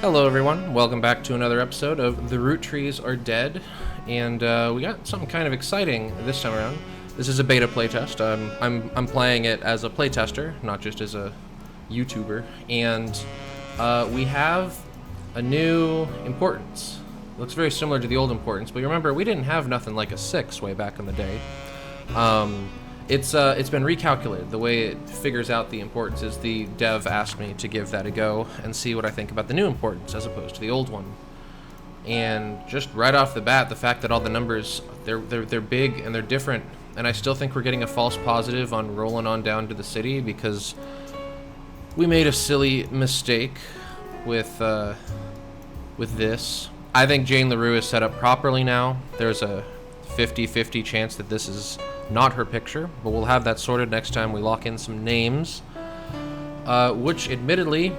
Hello everyone, welcome back to another episode of The Roottrees Are Dead, and we got something kind of exciting this time around. This is a beta playtest. I'm playing it as a playtester, not just as a YouTuber, and we have a new importance. It looks very similar to the old importance, but you remember we didn't have nothing like a 6 way back in the day. It's been recalculated. The way it figures out the importance is the dev asked me to give that a go and see what I think about the new importance as opposed to the old one. And just right off the bat, the fact that all the numbers they're big and they're different, and I still think we're getting a false positive on rolling on down to the city because we made a silly mistake with this. I think Jane LaRue is set up properly now. There's a 50-50 chance that this is not her picture, but we'll have that sorted next time we lock in some names, which admittedly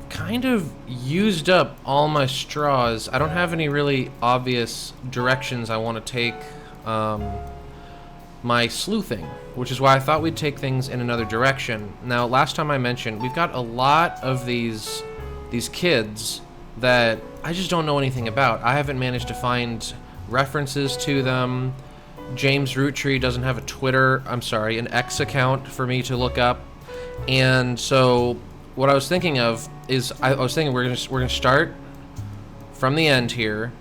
kind of used up all my straws. I don't have any really obvious directions I want to take my sleuthing, which is why I thought we'd take things in another direction. Now, last time I mentioned, we've got a lot of these kids that I just don't know anything about. I haven't managed to find references to them. James Roottree doesn't have an X account for me to look up. And so what I was thinking of is I was thinking we're gonna start from the end here.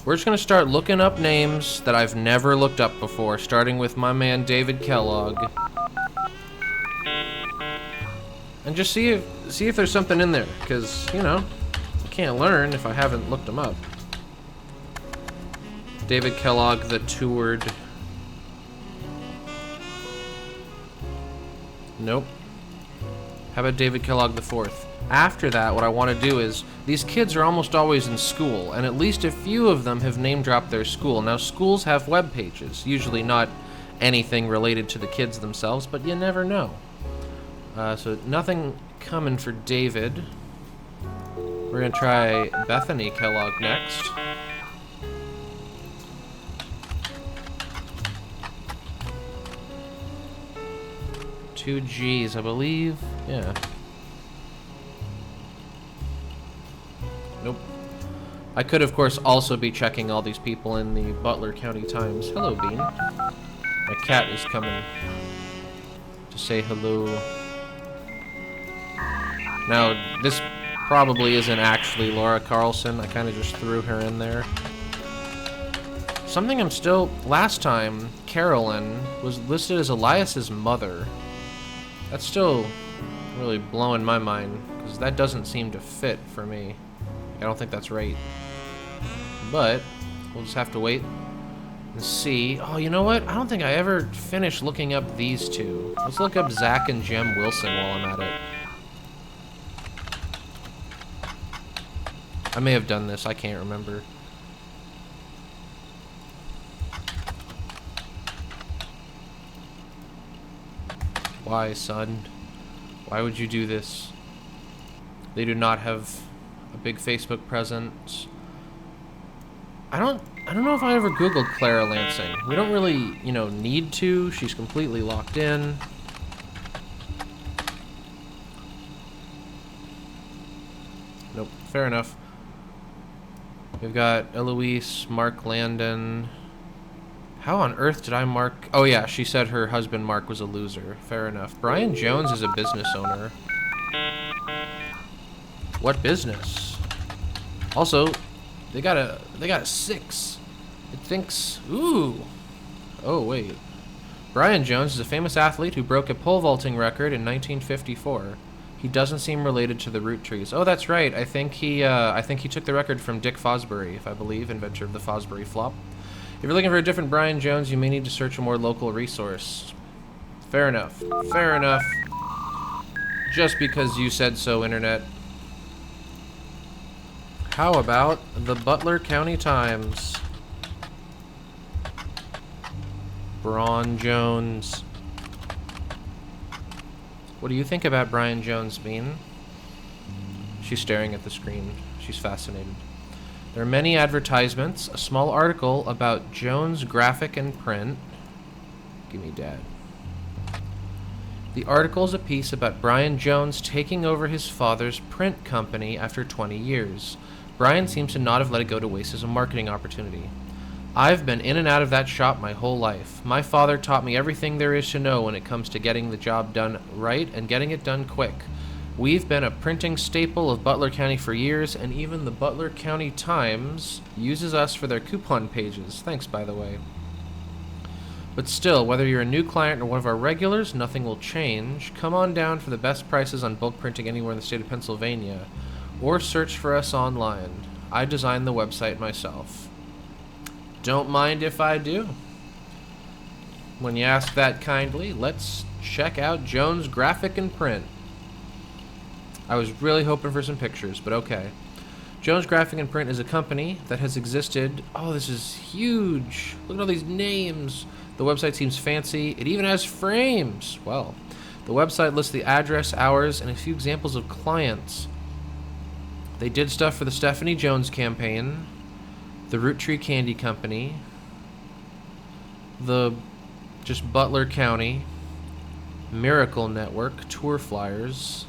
We're just gonna start looking up names that I've never looked up before, starting with my man David Kellogg. And just see if there's something in there, because, you know, I can't learn if I haven't looked them up. David Kellogg, the toured. Nope. How about David Kellogg the Fourth? After that, what I want to do is, these kids are almost always in school, and at least a few of them have name-dropped their school. Now, schools have web pages, usually not anything related to the kids themselves, but you never know. So nothing coming for David. We're going to try Bethany Kellogg next. Two G's, I believe. Yeah. Nope. I could, of course, also be checking all these people in the Butler County Times. Hello, Bean. My cat is coming to say hello. Now, this probably isn't actually Laura Carlson. I kind of just threw her in there. Something I'm still... Last time, Carolyn was listed as Elias's mother. That's still really blowing my mind, because that doesn't seem to fit for me. I don't think that's right. But we'll just have to wait and see. Oh, you know what? I don't think I ever finished looking up these two. Let's look up Zach and Jem Wilson while I'm at it. I may have done this. I can't remember. Why, son? Why would you do this? They do not have a big Facebook presence. I don't know if I ever Googled Clara Lansing. We don't really, you know, need to. She's completely locked in. Nope, fair enough. We've got Eloise, Mark Landon. How on earth did I mark... Oh yeah, she said her husband Mark was a loser. Fair enough. Brian Jones is a business owner. What business? Also, they got a 6. It thinks... Ooh. Oh, wait. Brian Jones is a famous athlete who broke a pole vaulting record in 1954. He doesn't seem related to the Roottrees. Oh, that's right. I think he took the record from Dick Fosbury, if I believe, inventor of the Fosbury flop. If you're looking for a different Brian Jones, you may need to search a more local resource. Fair enough. Fair enough. Just because you said so, Internet. How about the Butler County Times? Braun Jones. What do you think about Brian Jones, Bean? She's staring at the screen. She's fascinated. There are many advertisements, a small article about Jones Graphic and Print. Give me Dad. The article is a piece about Brian Jones taking over his father's print company after 20 years. Brian seems to not have let it go to waste as a marketing opportunity. I've been in and out of that shop my whole life. My father taught me everything there is to know when it comes to getting the job done right and getting it done quick. We've been a printing staple of Butler County for years, and even the Butler County Times uses us for their coupon pages. Thanks, by the way. But still, whether you're a new client or one of our regulars, nothing will change. Come on down for the best prices on bulk printing anywhere in the state of Pennsylvania, or search for us online. I designed the website myself. Don't mind if I do. When you ask that kindly, let's check out Jones Graphic and Print. I was really hoping for some pictures, but okay. Jones Graphic and Print is a company that has existed. Oh, this is huge. Look at all these names. The website seems fancy. It even has frames. Well, the website lists the address, hours, and a few examples of clients. They did stuff for the Stephanie Jones campaign, the Roottrees Candy Company, the just Butler County, Miracle Network, tour flyers,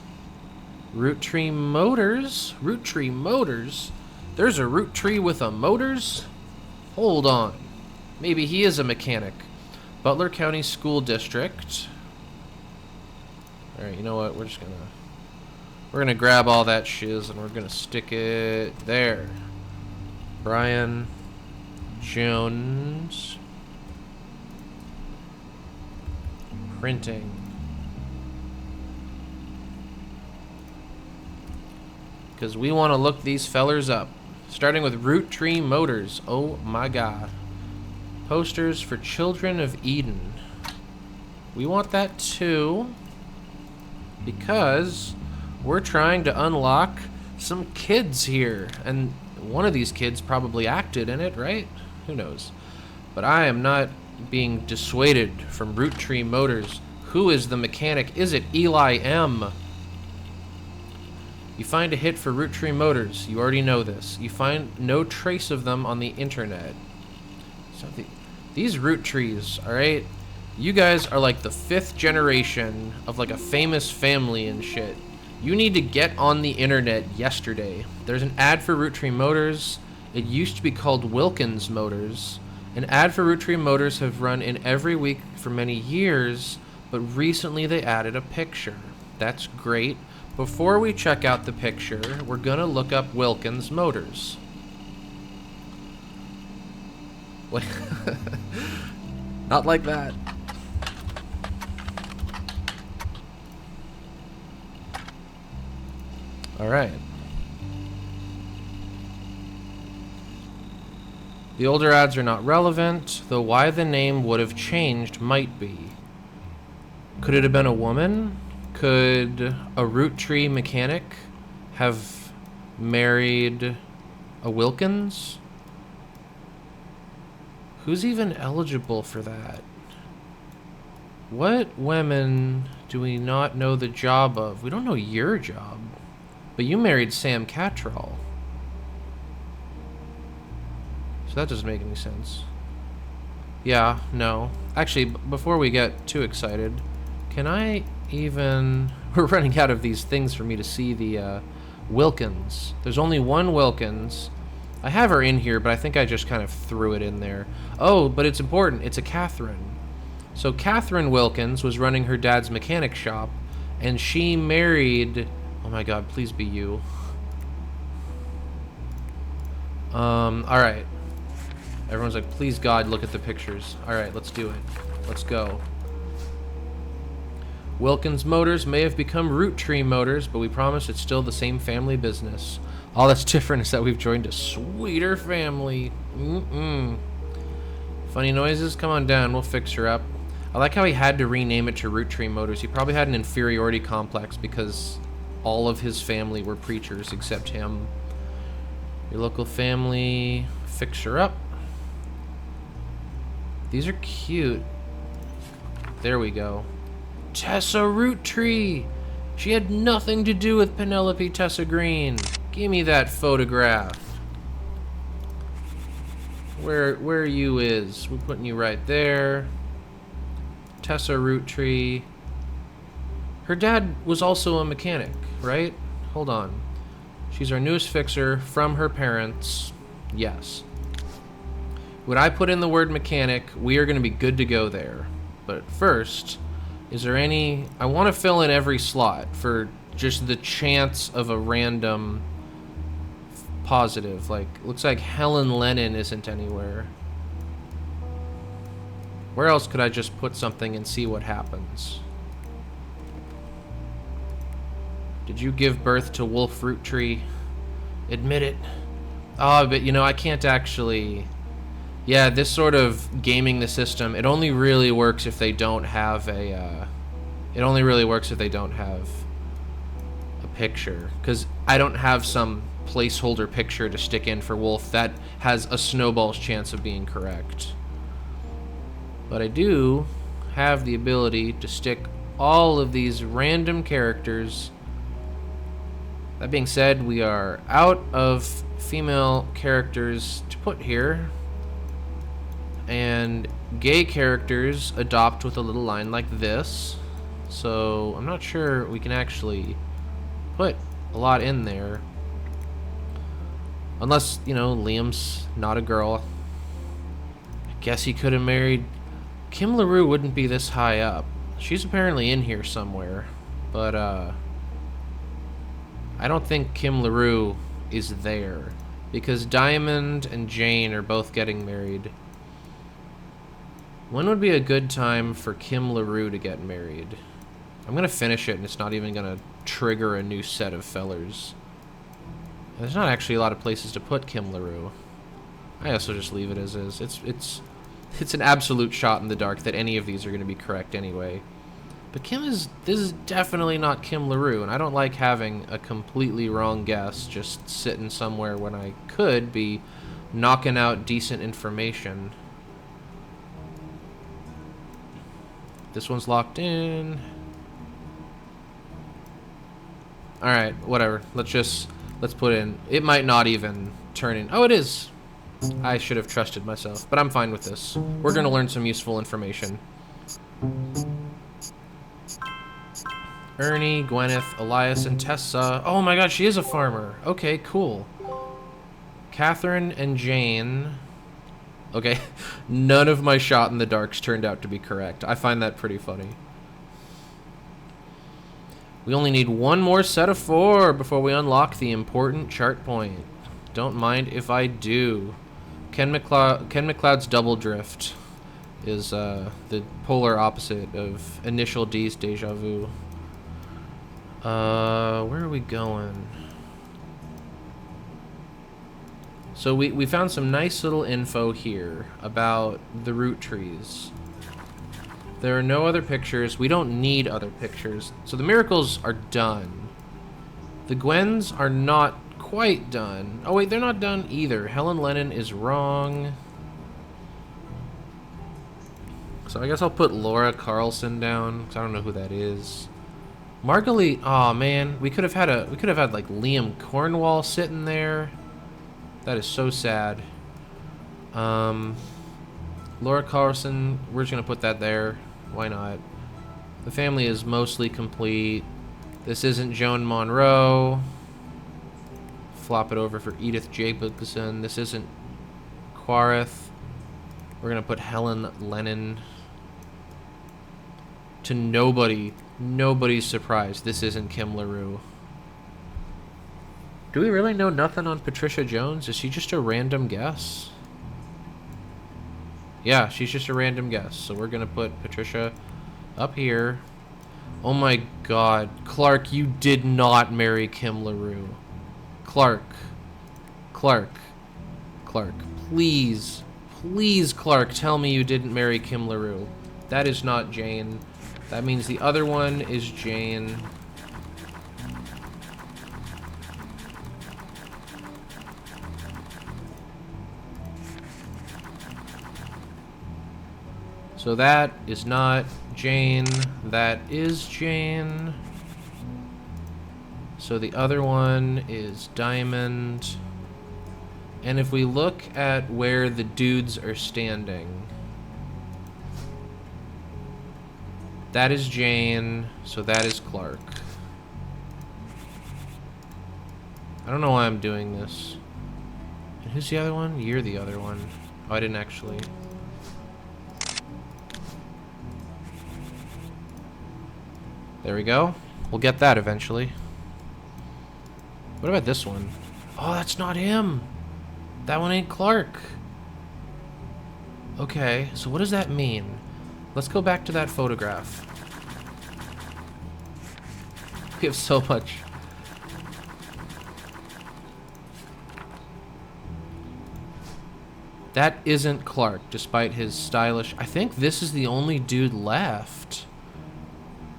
Roottrees Motors. Roottrees Motors? There's a Roottrees with a Motors? Hold on. Maybe he is a mechanic. Butler County School District. Alright, you know what? We're gonna grab all that shiz and we're gonna stick it there. Brian Jones Printing. Because we want to look these fellers up. Starting with Roottrees Motors. Oh my god. Posters for Children of Eden. We want that too. Because we're trying to unlock some kids here. And one of these kids probably acted in it, right? Who knows? But I am not being dissuaded from Roottrees Motors. Who is the mechanic? Is it Eli M? You find a hit for Roottrees Motors. You already know this. You find no trace of them on the internet. So these Roottrees, alright? You guys are like the 5th generation of like a famous family and shit. You need to get on the internet yesterday. There's an ad for Roottrees Motors. It used to be called Wilkins Motors. An ad for Roottrees Motors have run in every week for many years, but recently they added a picture. That's great. Before we check out the picture, we're gonna look up Wilkins Motors. Wait. Not like that. Alright. The older ads are not relevant, though why the name would have changed might be. Could it have been a woman? Could a Roottrees mechanic have married a Wilkins? Who's even eligible for that? What women do we not know the job of? We don't know your job. But you married Sam Cattrall. So that doesn't make any sense. Yeah, no. Actually, before we get too excited, can I even... We're running out of these things for me to see the Wilkins. There's only one Wilkins. I have her in here, but I think I just kind of threw it in there. Oh, but it's important. It's a Catherine. So Catherine Wilkins was running her dad's mechanic shop, and she married... Oh my god, please be you. Alright. Everyone's like, please God, look at the pictures. Alright, let's do it. Let's go. Wilkins Motors may have become Roottrees Motors, but we promise it's still the same family business. All that's different is that we've joined a sweeter family. Funny noises? Come on down, we'll fix her up. I like how he had to rename it to Roottrees Motors. He probably had an inferiority complex because all of his family were preachers except him. Your local family, fix her up. These are cute. There we go. Tessa Roottrees! She had nothing to do with Penelope Tessa Green. Give me that photograph. Where you is? We're putting you right there. Tessa Roottrees. Her dad was also a mechanic, right? Hold on. She's our newest fixer from her parents. Yes. When I put in the word mechanic, we are going to be good to go there. But first, is there any... I want to fill in every slot for just the chance of a random positive. Like, looks like Helen Lennon isn't anywhere. Where else could I just put something and see what happens? Did you give birth to Wolf Roottree? Admit it. Oh, but you know, I can't actually... Yeah, this sort of gaming the system, it only really works if they don't have a... It only really works if they don't have a picture. Because I don't have some placeholder picture to stick in for Wolf that has a snowball's chance of being correct. But I do have the ability to stick all of these random characters. That being said, we are out of female characters to put here. And gay characters adopt with a little line like this. So I'm not sure we can actually put a lot in there. Unless, you know, Liam's not a girl. I guess he could have married... Kim LaRue wouldn't be this high up. She's apparently in here somewhere. But, I don't think Kim LaRue is there. Because Diamond and Jane are both getting married. When would be a good time for Kim LaRue to get married? I'm gonna finish it and it's not even gonna trigger a new set of fellers. There's not actually a lot of places to put Kim LaRue. I also just leave it as is. It's an absolute shot in the dark that any of these are gonna be correct anyway. But this is definitely not Kim LaRue, and I don't like having a completely wrong guess just sitting somewhere when I could be knocking out decent information. This one's locked in. Alright, whatever. Let's put in... It might not even turn in... Oh, it is! I should have trusted myself, but I'm fine with this. We're gonna learn some useful information. Ernie, Gwyneth, Elias, and Tessa. Oh my god, she is a farmer. Okay, cool. Catherine and Jane. Okay, none of my shot in the darks turned out to be correct. I find that pretty funny. We only need one more set of 4 before we unlock the important chart point. Don't mind if I do. Ken McLeod's double drift is the polar opposite of Initial D's deja vu. Where are we going? So we found some nice little info here about the Roottrees. There are no other pictures. We don't need other pictures. So the miracles are done. The Gwens are not quite done. Oh wait, they're not done either. Helen Lennon is wrong. So I guess I'll put Laura Carlson down, because I don't know who that is. Marguerite, oh man, we could have had like Liam Cornwall sitting there. That is so sad. Laura Carlson, we're just gonna put that there. Why not? The family is mostly complete. This isn't Joan Monroe. Flop it over for Edith Jacobson. This isn't Quarith. We're gonna put Helen Lennon. To nobody's surprise, this isn't Kim LaRue. Do we really know nothing on Patricia Jones? Is she just a random guess? Yeah, she's just a random guess. So we're gonna put Patricia up here. Oh my god. Clark, you did not marry Kim LaRue. Clark. Please, Clark, tell me you didn't marry Kim LaRue. That is not Jane. That means the other one is Jane. So that is not Jane. That is Jane. So the other one is Diamond. And if we look at where the dudes are standing... That is Jane, so that is Clark. I don't know why I'm doing this. And who's the other one? You're the other one. Oh, I didn't actually. There we go. We'll get that eventually. What about this one? Oh, that's not him. That one ain't Clark. Okay, so what does that mean? Let's go back to that photograph. We have so much. That isn't Clark, despite his stylish... I think this is the only dude left.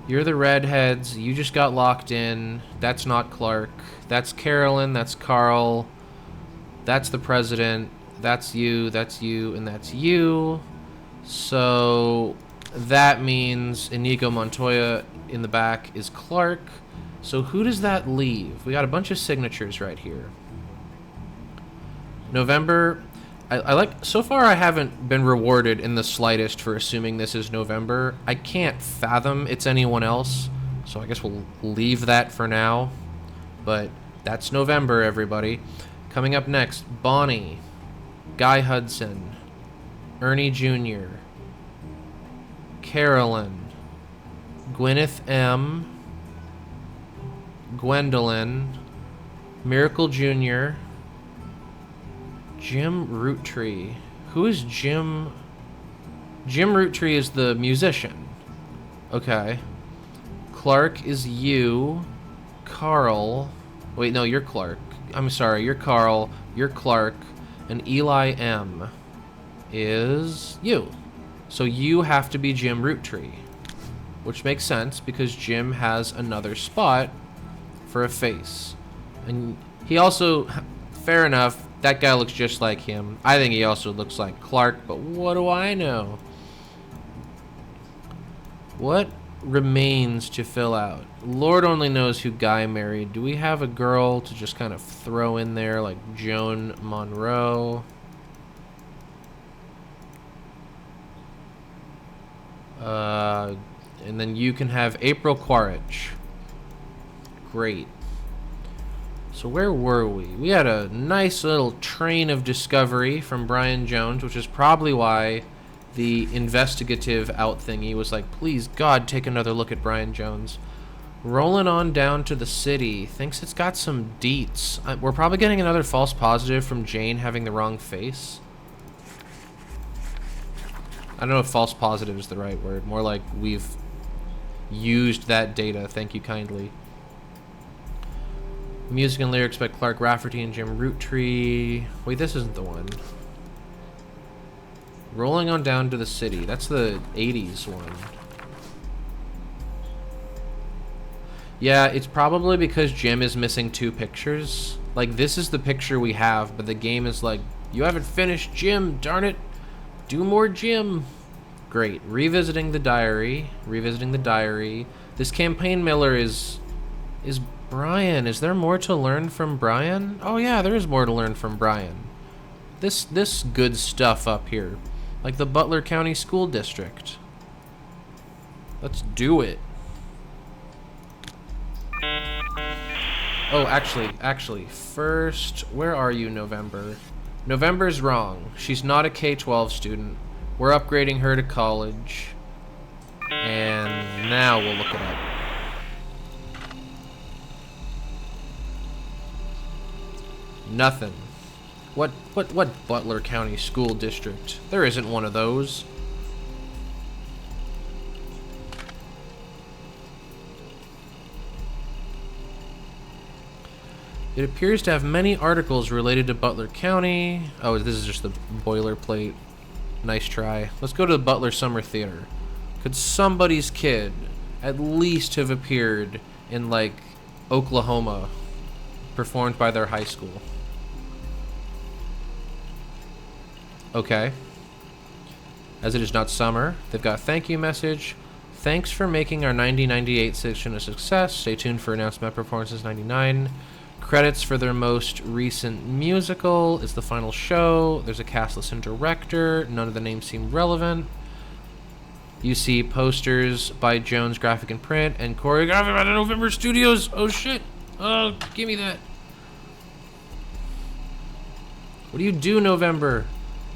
You're the redheads. You just got locked in. That's not Clark. That's Carolyn. That's Carl. That's the president. That's you, and that's you. So that means Inigo Montoya in the back is Clark. So who does that leave? We got a bunch of signatures right here. November. I like, so far I haven't been rewarded in the slightest for assuming this is November. I can't fathom it's anyone else, so I guess we'll leave that for now. But that's November, everybody. Coming up next, Bonnie, Guy Hudson, Ernie Jr., Carolyn, Gwyneth M., Gwendolyn, Miracle Jr., Jim Roottrees. Who is Jim? Jim Roottrees is the musician. Okay. Clark is you. Carl. Wait, no, you're Clark. I'm sorry, you're Carl. You're Clark. And Eli M. is you. So you have to be Jim Roottrees. Which makes sense because Jim has another spot for a face. And he also... Fair enough. That guy looks just like him. I think he also looks like Clark, but what do I know? What remains to fill out? Lord only knows who Guy married. Do we have a girl to just kind of throw in there like Joan Monroe? And then you can have April Quaritch. Great. So where were we? We had a nice little train of discovery from Brian Jones, which is probably why the investigative out thingy was like, please, God, take another look at Brian Jones. Rolling on down to the city. Thinks it's got some deets. We're probably getting another false positive from Jane having the wrong face. I don't know if false positive is the right word. More like we've used that data. Thank you kindly. Music and lyrics by Clark Rafferty and Jim Roottrees. Wait, this isn't the one. Rolling on down to the city. That's the 80s one. Yeah, it's probably because Jim is missing 2 pictures. Like, this is the picture we have, but the game is like, you haven't finished Jim, darn it. Do more Jim. Great. Revisiting the diary. Revisiting the diary. This campaign mailer is Brian. Is there more to learn from Brian? Oh yeah, there is more to learn from Brian. This good stuff up here. Like the Butler County School District. Let's do it. Oh, actually, first, where are you, November? November's wrong. She's not a K-12 student. We're upgrading her to college. And now we'll look it up. Nothing. What Butler County School District? There isn't one of those. It appears to have many articles related to Butler County. Oh, this is just the boilerplate. Nice try. Let's go to the Butler Summer Theater. Could somebody's kid at least have appeared in, like, Oklahoma, performed by their high school? Okay. As it is not summer, they've got a thank you message. Thanks for making our 9098 section a success. Stay tuned for announcement performances 99. Credits for their most recent musical is the final show. There's a cast list and director. None of the names seem relevant. You see posters by Jones Graphic and Print and choreography by the November Studios. Oh shit. Oh, give me that. What do you do, November?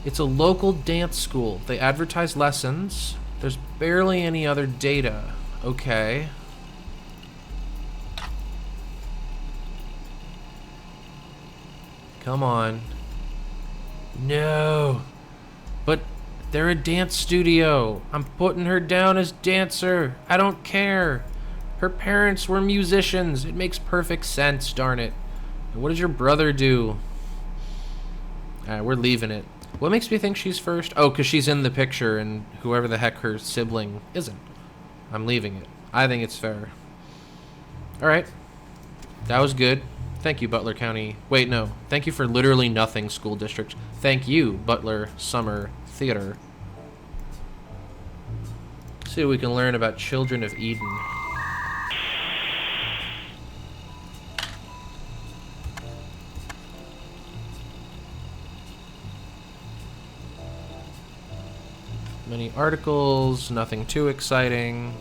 It's a local dance school. They advertise lessons. There's barely any other data. Okay. Come on. No. But they're a dance studio. I'm putting her down as dancer. I don't care. Her parents were musicians. It makes perfect sense, darn it. And what does your brother do? Alright, we're leaving it. What makes me think she's first? Oh, because she's in the picture and whoever the heck her sibling isn't. I'm leaving it. I think it's fair. Alright. That was good. Thank you, Butler County. Wait, no. Thank you for literally nothing, school district. Thank you, Butler Summer Theater. Let's see what we can learn about Children of Eden. Many articles, nothing too exciting.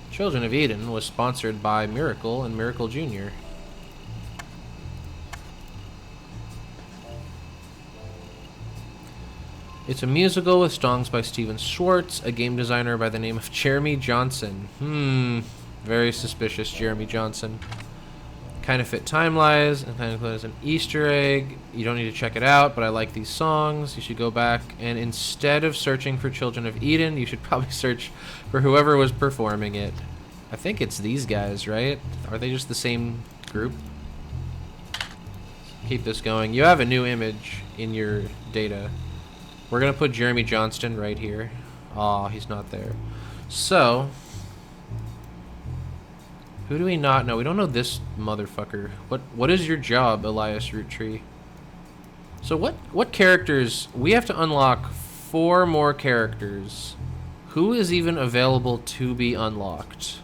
Children of Eden was sponsored by Miracle and Miracle Jr. It's a musical with songs by Steven Schwartz, a game designer by the name of Jeremy Johnson. Very suspicious, Jeremy Johnson. Kind of fit time-wise, and kind of includes an Easter egg. You don't need to check it out, but I like these songs. You should go back, and instead of searching for Children of Eden, you should probably search for whoever was performing it. I think it's these guys, right? Are they just the same group? Keep this going. You have a new image in your data. We're gonna put Jeremy Johnston right here. Aw, he's not there. So, who do we not know? We don't know this motherfucker. What is your job, Elias Roottree? So what characters? We have to unlock 4 more characters. Who is even available to be unlocked?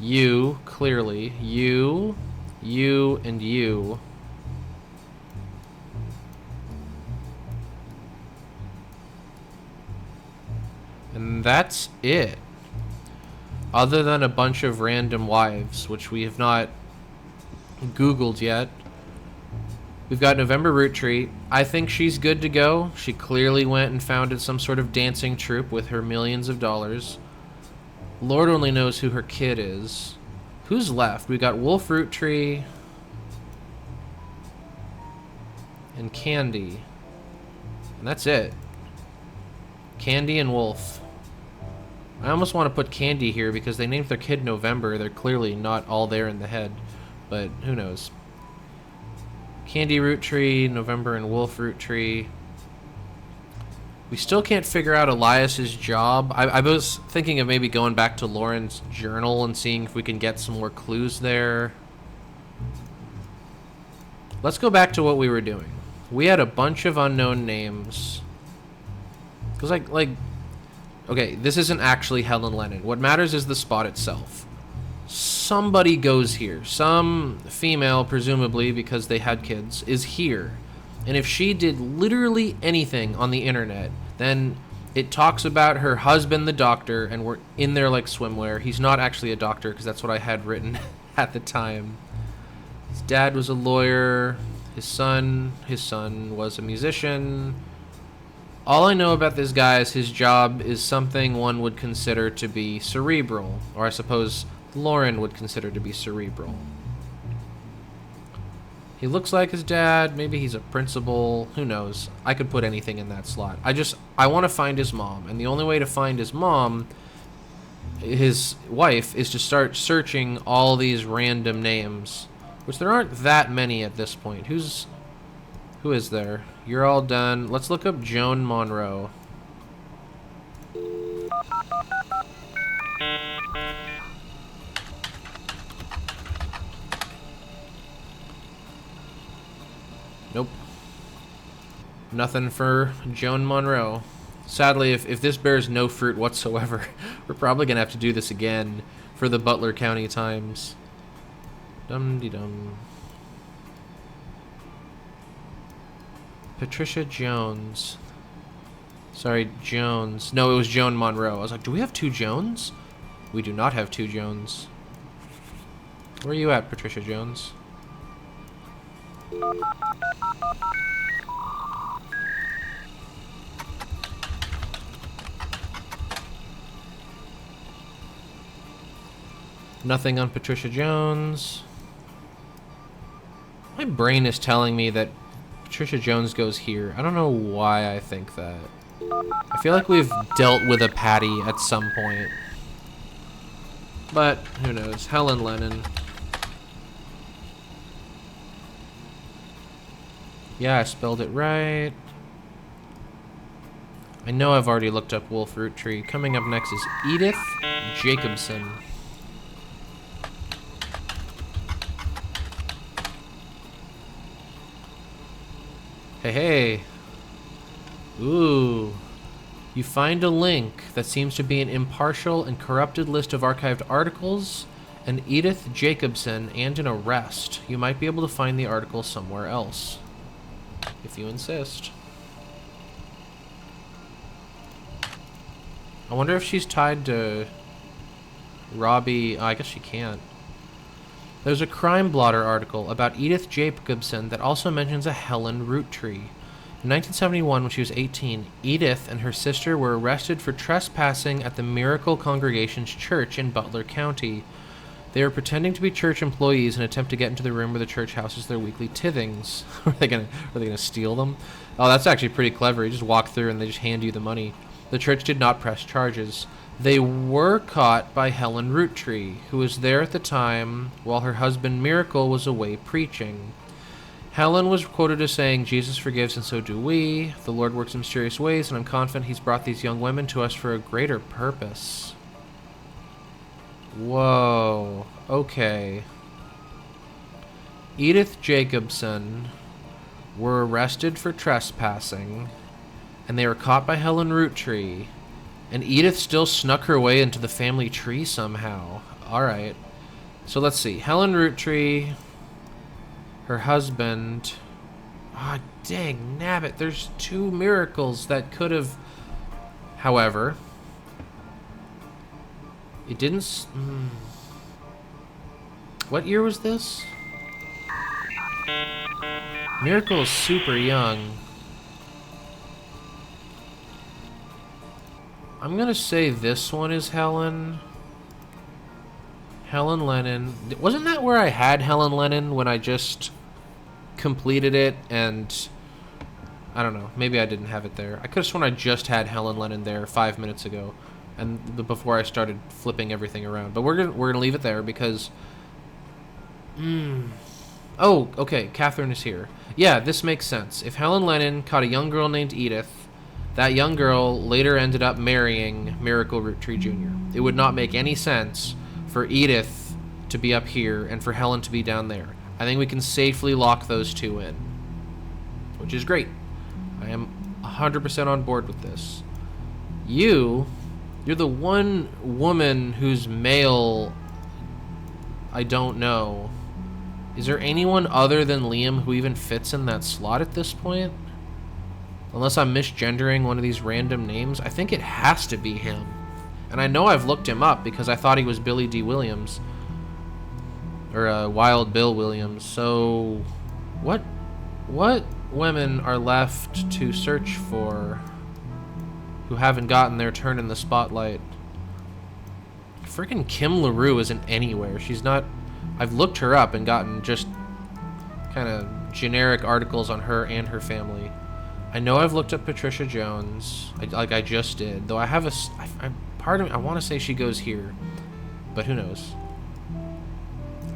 You, clearly. You, and you. And that's it. Other than a bunch of random wives, which we have not Googled yet. We've got November Roottree. I think she's good to go. She clearly went and founded some sort of dancing troupe with her millions of dollars. Lord only knows who her kid is. Who's left? We got Wolf Roottree and Candy. And that's it. Candy and Wolf. I almost want to put Candy here because they named their kid November. They're clearly not all there in the head, but who knows. Candy Roottree, November and Wolf Roottree. We still can't figure out Elias's job. I was thinking of maybe going back to Lauren's journal and seeing if we can get some more clues there. Let's go back to what we were doing. We had a bunch of unknown names. Because like okay, this isn't actually Helen Lennon. What matters is the spot itself. Somebody goes here. Some female, presumably because they had kids, is here. And if she did literally anything on the internet, then it talks about her husband, the doctor, and we're in there like swimwear. He's not actually a doctor because that's what I had written at the time. His dad was a lawyer. His son was a musician. All I know about this guy is his job is something one would consider to be cerebral, or I suppose Lauren would consider to be cerebral. He looks like his dad. Maybe he's a principal. Who knows? I could put anything in that slot. I want to find his mom, and the only way to find his mom, his wife, is to start searching all these random names, which there aren't that many at this point. Who is there? You're all done. Let's look up Joan Monroe. Nope. Nothing for Joan Monroe. Sadly, if this bears no fruit whatsoever, we're probably going to have to do this again for the Butler County Times. Dum-de-dum. Patricia Jones. Sorry, Jones. No, it was Joan Monroe. I was like, do we have two Jones? We do not have two Jones. Where are you at, Patricia Jones? Nothing on Patricia Jones. My brain is telling me that Patricia Jones goes here. I don't know why I think that. I feel like we've dealt with a Patty at some point. But, who knows. Helen Lennon. Yeah, I spelled it right. I know I've already looked up Wolf Root Tree. Coming up next is Edith Jacobson. Hey, hey. Ooh. You find a link that seems to be an impartial and corrupted list of archived articles, an Edith Jacobson, and an arrest. You might be able to find the article somewhere else, if you insist. I wonder if she's tied to Robbie. Oh, I guess she can't. There's a Crime Blotter article about Edith Jacobson that also mentions a Helen Roottree. In 1971, when she was 18, Edith and her sister were arrested for trespassing at the Miracle Congregation's church in Butler County. They were pretending to be church employees in an attempt to get into the room where the church houses their weekly tithings. Are they gonna steal them? Oh, that's actually pretty clever. You just walk through and they just hand you the money. The church did not press charges. They were caught by Helen Roottree, who was there at the time while her husband Miracle was away preaching. Helen was quoted as saying, "Jesus forgives and so do we. The Lord works in mysterious ways, and I'm confident he's brought these young women to us for a greater purpose." Whoa. Okay. Edith Jacobson were arrested for trespassing, and they were caught by Helen Roottree, and Edith still snuck her way into the family tree somehow. Alright. So let's see. Helen Roottree, her husband. Ah, dang, nabbit. There's two miracles that could have. However, it didn't. What year was this? Miracle is super young. I'm gonna say this one is Helen. Helen Lennon. Wasn't that where I had Helen Lennon when I just completed it? And I don't know. Maybe I didn't have it there. I could have sworn I just had Helen Lennon there 5 minutes ago, and before I started flipping everything around. But we're gonna leave it there because. Oh, okay. Catherine is here. Yeah, this makes sense. If Helen Lennon caught a young girl named Edith, that young girl later ended up marrying Miracle Roottree Jr. It would not make any sense for Edith to be up here and for Helen to be down there. I think we can safely lock those two in, which is great. I am 100% on board with this. You're the one woman whose male I don't know. Is there anyone other than Liam who even fits in that slot at this point? Unless I'm misgendering one of these random names, I think it has to be him. And I know I've looked him up because I thought he was Billy D. Williams. Or Wild Bill Williams. So, what women are left to search for who haven't gotten their turn in the spotlight? Freaking Kim LaRue isn't anywhere. She's not. I've looked her up and gotten just kind of generic articles on her and her family. I know I've looked up Patricia Jones, like I just did, though I have part of me, I want to say she goes here, but who knows.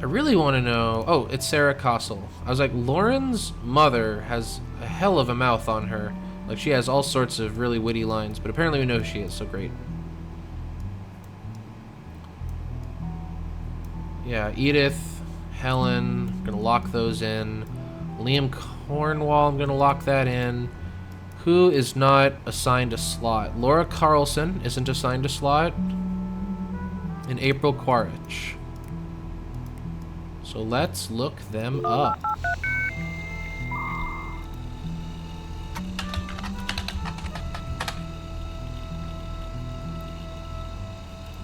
I really want to know. Oh, it's Sarah Kossel. I was like, Lauren's mother has a hell of a mouth on her. Like, she has all sorts of really witty lines, but apparently we know who she is, so great. Yeah, Edith, Helen, I'm gonna lock those in. Liam Cornwall, I'm gonna lock that in. Who is not assigned a slot? Laura Carlson isn't assigned a slot. And April Quaritch. So let's look them up.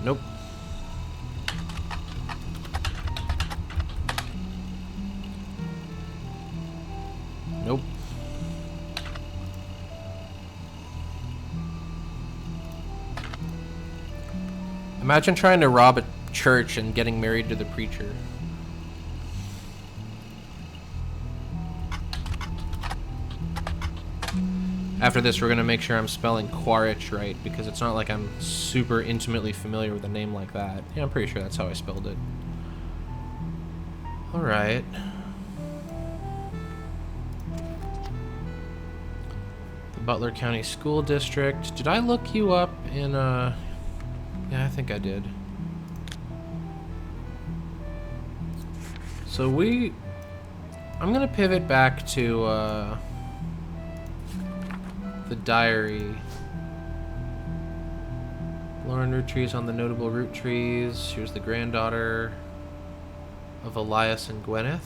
Nope. Nope. Imagine trying to rob a church and getting married to the preacher. After this, we're gonna make sure I'm spelling Quaritch right, because it's not like I'm super intimately familiar with a name like that. Yeah, I'm pretty sure that's how I spelled it. Alright. The Butler County School District. Did I look you up in, Yeah, I think I did. So I'm gonna pivot back to, the diary. Lauren Roottrees on the notable Roottrees. She was the granddaughter of Elias and Gwyneth.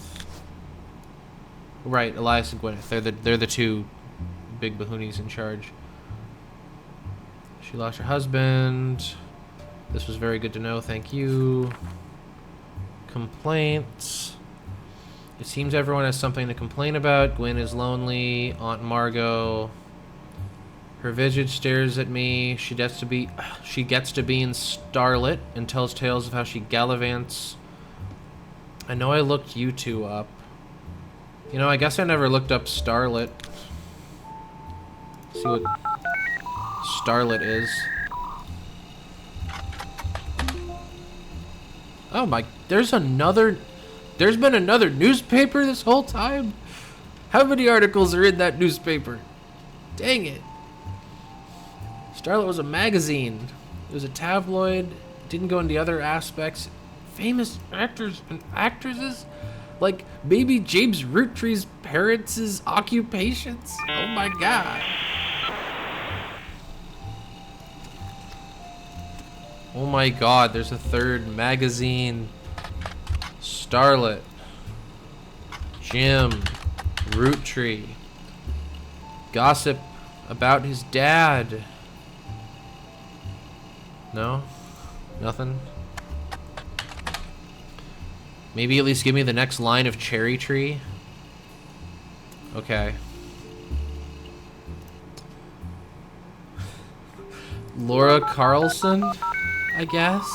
Right, Elias and Gwyneth. They're the two big bahoonies in charge. She lost her husband. This was very good to know. Thank you. Complaints. It seems everyone has something to complain about. Gwen is lonely. Aunt Margot. Her visage stares at me. She gets to be in Starlit and tells tales of how she gallivants. I know I looked you two up. You know, I guess I never looked up Starlit. See what Starlit is. Oh my, there's been another newspaper this whole time? How many articles are in that newspaper? Dang it. Starlet was a magazine. It was a tabloid. Didn't go into other aspects. Famous actors and actresses? Like maybe James Roottrees' parents' occupations? Oh my god. Oh my god, there's a third magazine. Starlet. Jim. Roottree. Gossip about his dad. No? Nothing? Maybe at least give me the next line of Cherry Tree? Okay. Laura Carlson, I guess?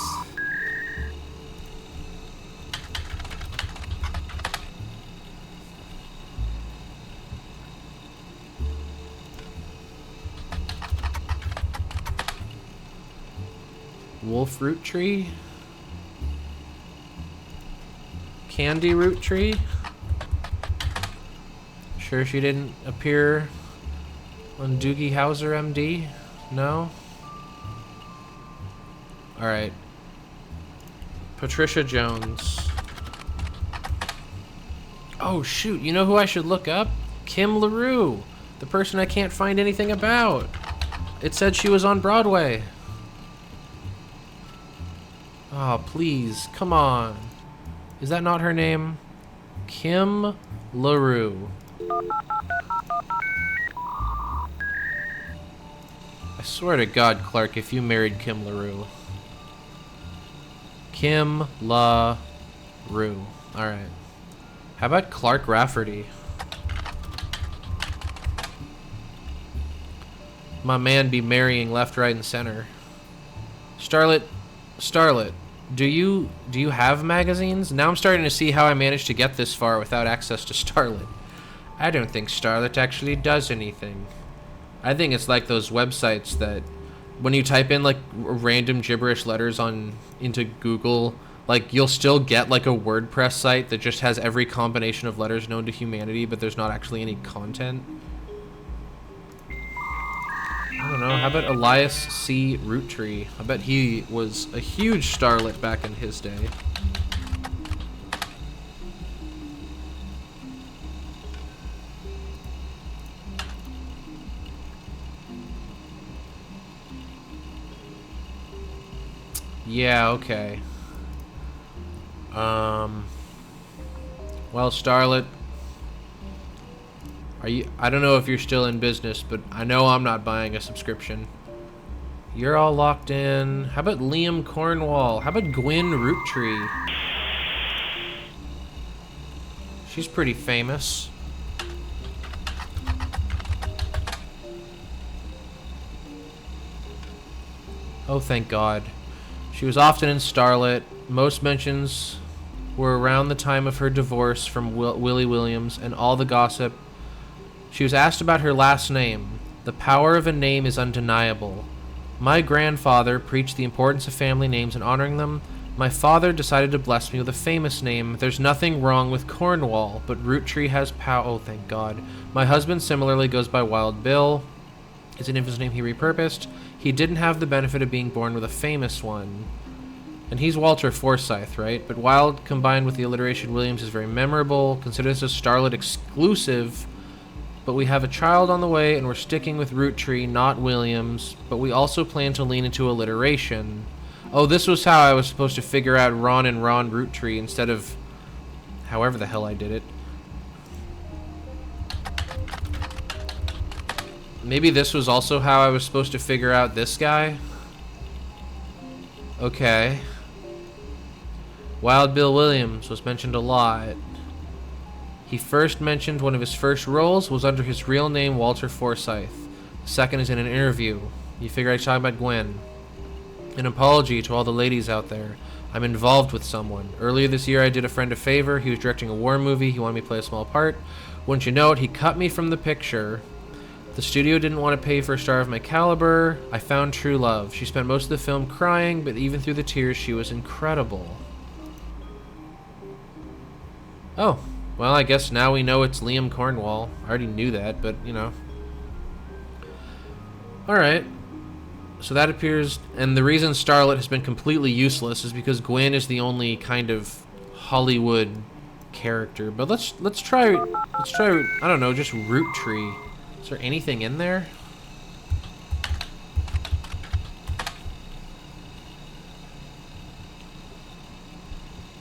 Wolf Root Tree? Candy Root Tree? Sure she didn't appear on Doogie Howser MD? No? Alright. Patricia Jones. Oh shoot, you know who I should look up? Kim LaRue, the person I can't find anything about. It said she was on Broadway. Oh, please, come on. Is that not her name? Kim LaRue. I swear to God, Clark, if you married Kim LaRue. Kim LaRue. Alright. How about Clark Rafferty? My man be marrying left, right, and center. Starlet, do you have magazines? Now I'm starting to see how I managed to get this far without access to Starlet. I don't think Starlet actually does anything. I think it's like those websites that when you type in like random gibberish letters into Google, like you'll still get like a WordPress site that just has every combination of letters known to humanity, but there's not actually any content. I don't know, how about Elias C. Roottree? I bet he was a huge starlet back in his day. Yeah, okay. Well, Starlet, I don't know if you're still in business, but I know I'm not buying a subscription. You're all locked in. How about Liam Cornwall? How about Gwen Roottree? She's pretty famous. Oh, thank God. She was often in Starlet. Most mentions were around the time of her divorce from Willie Williams and all the gossip. She was asked about her last name. The power of a name is undeniable. My grandfather preached the importance of family names and honoring them. My father decided to bless me with a famous name. There's nothing wrong with Cornwall, but Roottree has power. Oh, thank God. My husband similarly goes by Wild Bill. It's an infant's name he repurposed. He didn't have the benefit of being born with a famous one. And he's Walter Forsythe, right? But Wild combined with the alliteration Williams is very memorable. Consider this a Starlet exclusive. But we have a child on the way, and we're sticking with Roottree, not Williams. But we also plan to lean into alliteration. Oh, this was how I was supposed to figure out Ron and Ron Roottree instead of however the hell I did it. Maybe this was also how I was supposed to figure out this guy. Okay. Wild Bill Williams was mentioned a lot. He first mentioned one of his first roles was under his real name, Walter Forsythe. The second is in an interview. You figure I was talking about Gwen. An apology to all the ladies out there. I'm involved with someone. Earlier this year, I did a friend a favor. He was directing a war movie. He wanted me to play a small part. Wouldn't you know it, he cut me from the picture. The studio didn't want to pay for a star of my caliber. I found true love. She spent most of the film crying, but even through the tears, she was incredible. Oh. Well, I guess now we know it's Liam Cornwall. I already knew that, but, you know. Alright. So that appears... And the reason Starlet has been completely useless is because Gwen is the only kind of Hollywood character. But let's try, I don't know, just Roottree. Is there anything in there?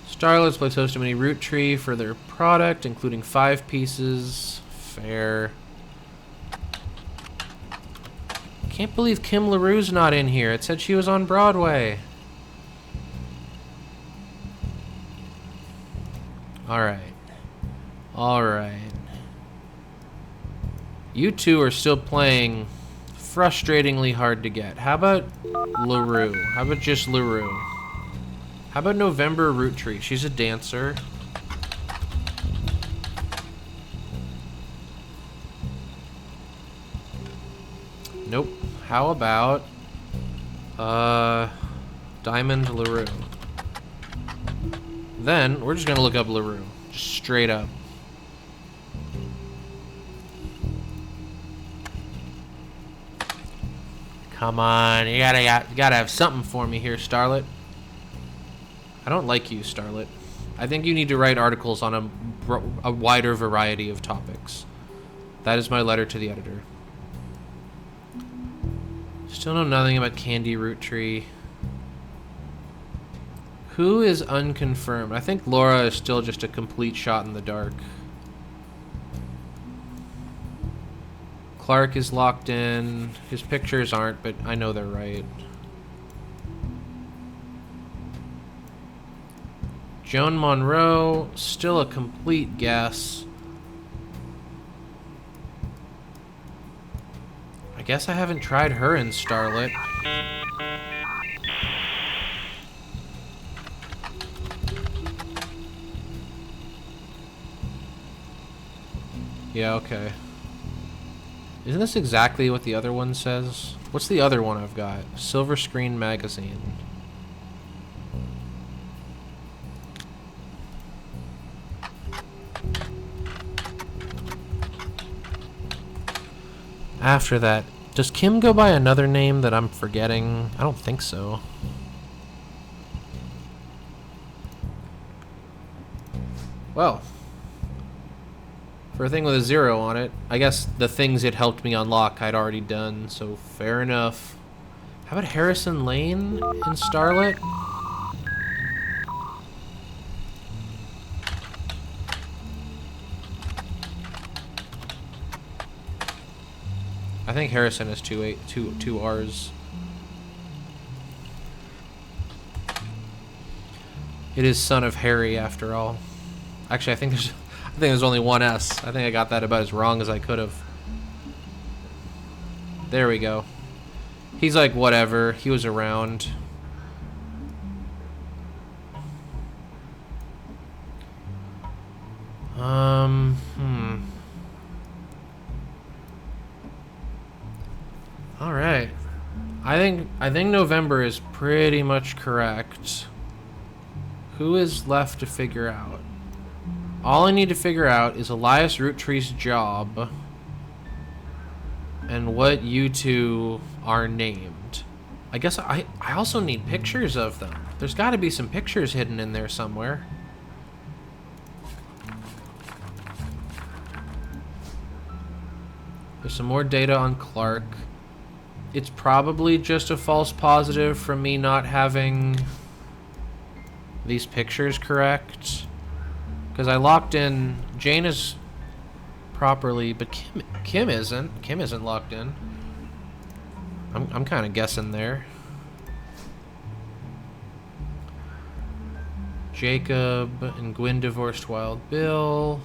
Starlets place host to many Roottree for their product, including 5 pieces. Fair. Can't believe Kim LaRue's not in here. It said she was on Broadway. Alright. Alright. You two are still playing frustratingly hard to get. How about LaRue? How about just LaRue? How about November Roottree? She's a dancer. Nope. How about Diamond LaRue? Then we're just gonna look up LaRue. Just straight up. Come on, you gotta have something for me here, Starlet. I don't like you, Starlet. I think you need to write articles on a wider variety of topics. That is my letter to the editor. Still know nothing about Candy Roottree. Who is unconfirmed? I think Laura is still just a complete shot in the dark. Clark is locked in. His pictures aren't, but I know they're right. Joan Monroe, still a complete guess. I guess I haven't tried her in Starlet. Yeah, okay. Isn't this exactly what the other one says? What's the other one I've got? Silver Screen Magazine. After that, does Kim go by another name that I'm forgetting? I don't think so. Well, for a thing with a 0 on it, I guess the things it helped me unlock I'd already done, so fair enough. How about Harrison Lane in Starlet? I think Harrison has two R's. It is Son of Harry after all. Actually, I think there's only one S. I think I got that about as wrong as I could have. There we go. He's like, whatever. He was around. All right. I think November is pretty much correct. Who is left to figure out? All I need to figure out is Elias Roottree's job and what you two are named. I guess I also need pictures of them. There's got to be some pictures hidden in there somewhere. There's some more data on Clark. It's probably just a false positive from me not having these pictures correct. Because I locked in... Jane is properly, but Kim isn't. Kim isn't locked in. I'm kind of guessing there. Jacob and Gwen divorced Wild Bill.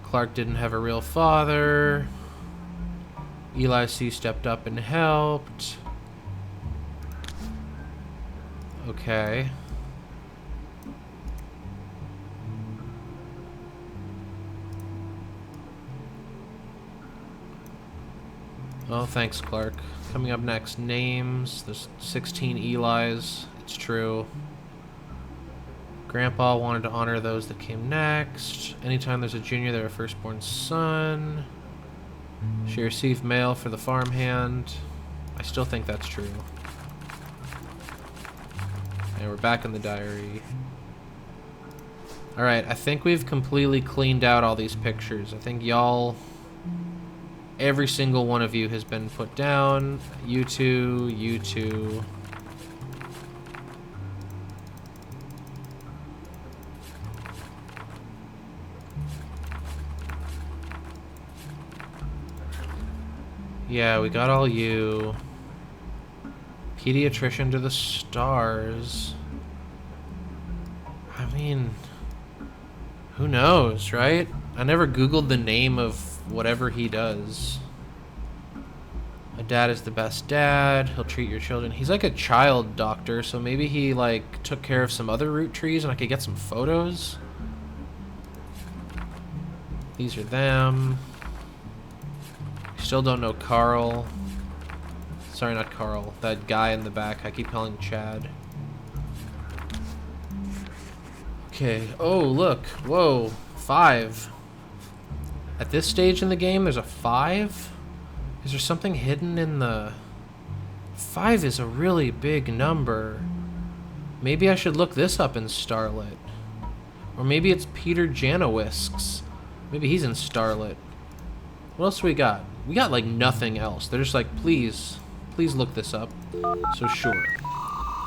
Clark didn't have a real father. Eli C. stepped up and helped. Okay. Oh, thanks, Clark. Coming up next, names. There's 16 Elis. It's true. Grandpa wanted to honor those that came next. Anytime there's a junior, they're a firstborn son. She received mail for the farmhand. I still think that's true. And we're back in the diary. Alright, I think we've completely cleaned out all these pictures. I think y'all... Every single one of you has been put down. You two, you two. Yeah, we got all you. Pediatrician to the stars. I mean, who knows, right? I never Googled the name of whatever he does. My dad is the best dad. He'll treat your children. He's like a child doctor, so maybe he like took care of some other root trees and I could get some photos. These are them. Still don't know Carl. Sorry, not Carl. That guy in the back. I keep calling Chad. Okay. Oh, look. Whoa. 5. At this stage in the game, there's a 5? Is there something hidden in the... 5 is a really big number. Maybe I should look this up in Starlit. Or maybe it's Peter Janowisk's. Maybe he's in Starlit. What else we got? We got like nothing else. They're just like, please look this up. So sure.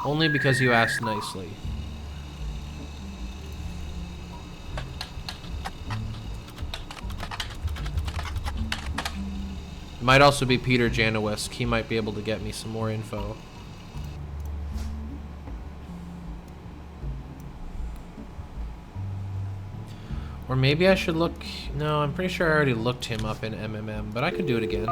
Only because you asked nicely. It might also be Peter Janowisk. He might be able to get me some more info. Or maybe I should look... No, I'm pretty sure I already looked him up in MMM, but I could do it again.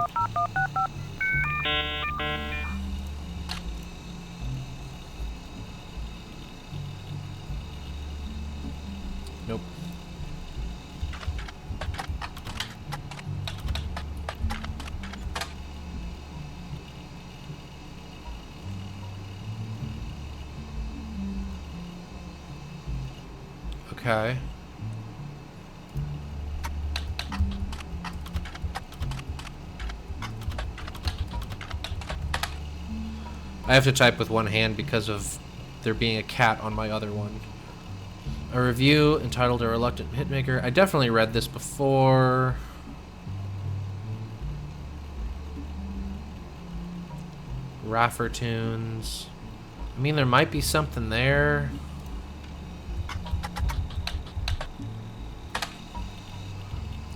Nope. Okay. I have to type with one hand because of there being a cat on my other one. A review entitled A Reluctant Hitmaker. I definitely read this before. Raffertunes. I mean, there might be something there.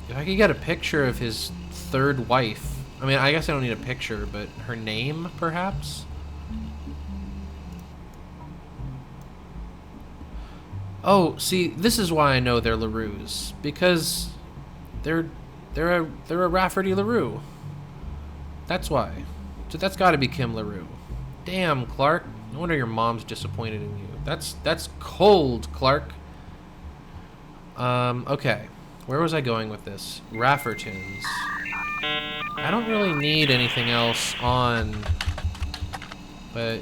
If I could get a picture of his third wife. I mean, I guess I don't need a picture, but her name, perhaps? Oh, see, this is why I know they're LaRue's. Because they're a Rafferty LaRue. That's why. So that's got to be Kim LaRue. Damn, Clark. No wonder your mom's disappointed in you. That's cold, Clark. Okay. Where was I going with this? Raffertons. I don't really need anything else on, but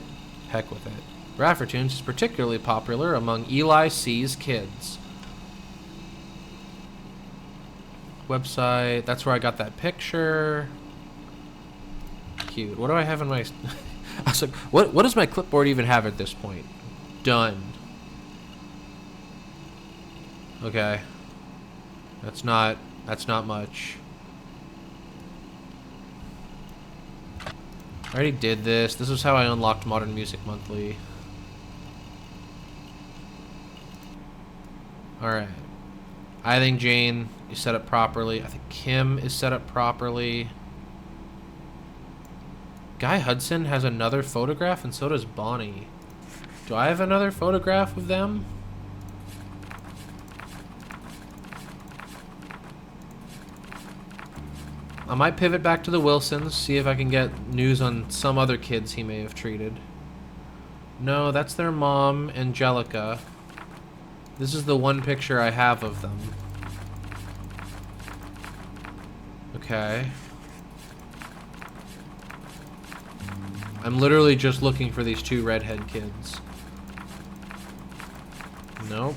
heck with it. Raffertons is particularly popular among Eli C's kids. Website, that's where I got that picture. Cute. What do I have in my... I was like, what does my clipboard even have at this point? Done. Okay. That's not much. I already did this. This is how I unlocked Modern Music Monthly. Alright. I think Jane is set up properly. I think Kim is set up properly. Guy Hudson has another photograph, and so does Bonnie. Do I have another photograph of them? I might pivot back to the Wilsons, see if I can get news on some other kids he may have treated. No, that's their mom, Angelica. This is the one picture I have of them. Okay. I'm literally just looking for these two redhead kids. Nope.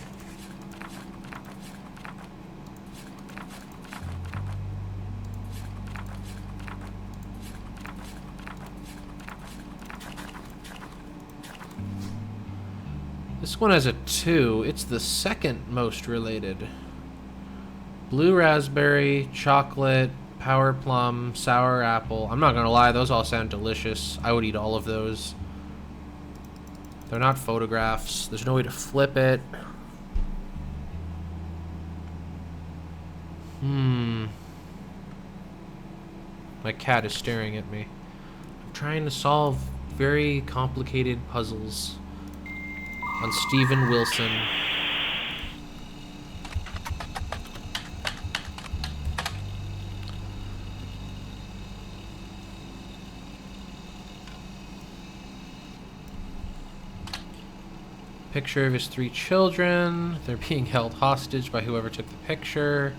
This one has a 2. It's the second most related. Blue raspberry, chocolate, power plum, sour apple. I'm not gonna lie, those all sound delicious. I would eat all of those. They're not photographs. There's no way to flip it. My cat is staring at me. I'm trying to solve very complicated puzzles on Steven Wilson. Picture of his 3 children. They're being held hostage by whoever took the picture.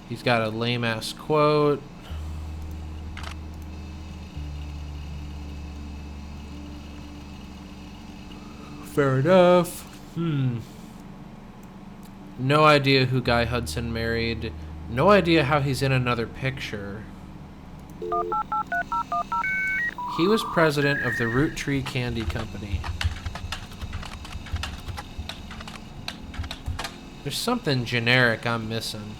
He's got a lame-ass quote. Fair enough. No idea who Guy Hudson married. No idea how he's in another picture. He was president of the Root Tree Candy Company. There's something generic I'm missing.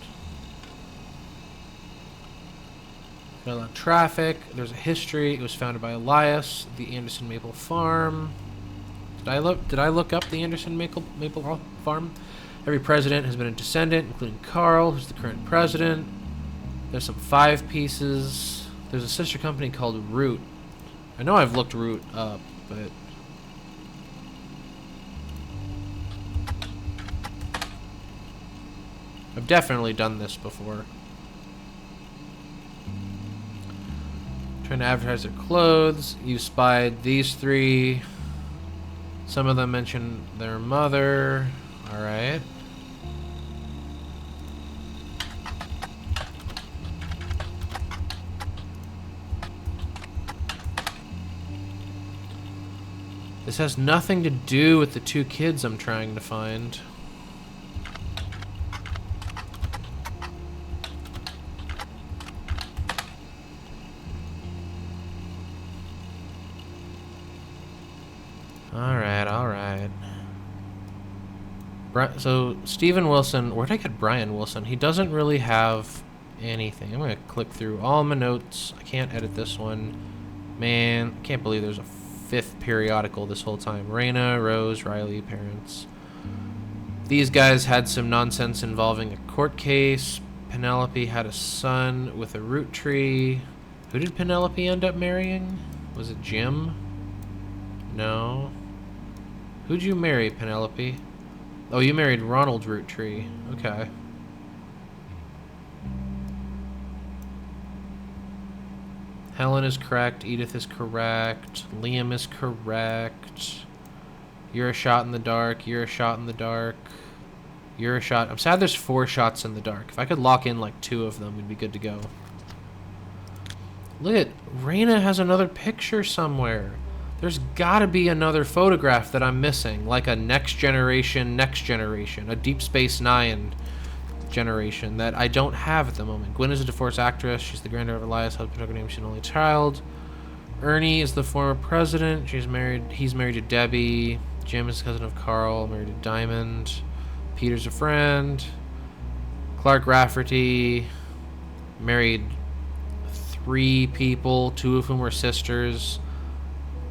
Got a lot of traffic. There's a history. It was founded by Elias, the Anderson Maple Farm. Did I look up the Anderson Maple Farm? Every president has been a descendant, including Carl, who's the current president. There's some 5 pieces. There's a sister company called Root. I know I've looked Root up, but I've definitely done this before. Trying to advertise their clothes. You spied these 3. Some of them mention their mother. Alright. This has nothing to do with the 2 kids I'm trying to find. Alright. So, Steven Wilson, where'd I get Brian Wilson? He doesn't really have anything. I'm going to click through all my notes. I can't edit this one. Man, I can't believe there's a 5th periodical this whole time. Raina, Rose, Riley, parents. These guys had some nonsense involving a court case. Penelope had a son with a root tree. Who did Penelope end up marrying? Was it Jim? No. Who'd you marry, Penelope? Oh, you married Ronald Roottree. Okay. Helen is correct. Edith is correct. Liam is correct. You're a shot in the dark. You're a shot in the dark. You're a shot. I'm sad there's 4 shots in the dark. If I could lock in like 2 of them, we'd be good to go. Look at Raina has another picture somewhere. There's gotta be another photograph that I'm missing, like a next generation, a Deep Space Nine generation that I don't have at the moment. Gwen is a divorced actress. She's the granddaughter of Elias, husband, name, she's an only child. Ernie is the former president. He's married to Debbie. Jim is cousin of Carl, married to Diamond. Peter's a friend. Clark Rafferty married 3 people, 2 of whom were sisters.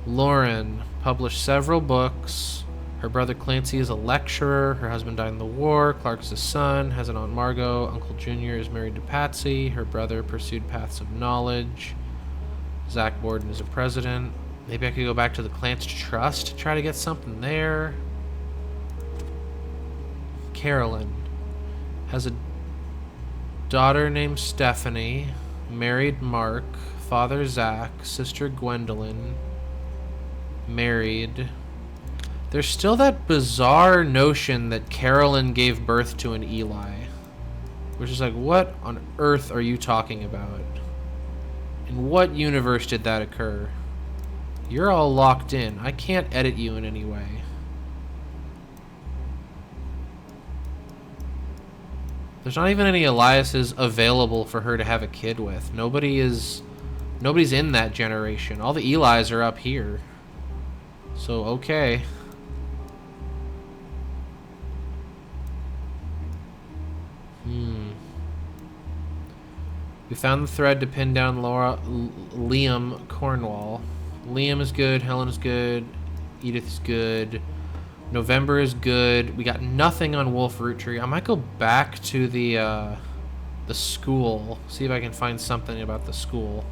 Lauren published several books. Her brother Clancy is a lecturer. Her husband died in the war. Clark's a son, has an Aunt Margot. Uncle Junior is married to Patsy. Her brother pursued paths of knowledge. Zach Borden is a president. Maybe I could go back to the Clancy Trust, try to get something there. Carolyn has a daughter named Stephanie, married Mark, father Zach, sister Gwendolyn, married. There's still that bizarre notion that Carolyn gave birth to an Eli, which is like, what on earth are you talking about? In what universe did that occur? You're all locked in. I can't edit you in any way. There's not even any Eliases available for her to have a kid with. Nobody's in that generation. All the Elis are up here. So, okay. We found the thread to pin down Liam Cornwall. Liam is good. Helen is good. Edith is good. November is good. We got nothing on Wolf Roottree. I might go back to the school. See if I can find something about the school.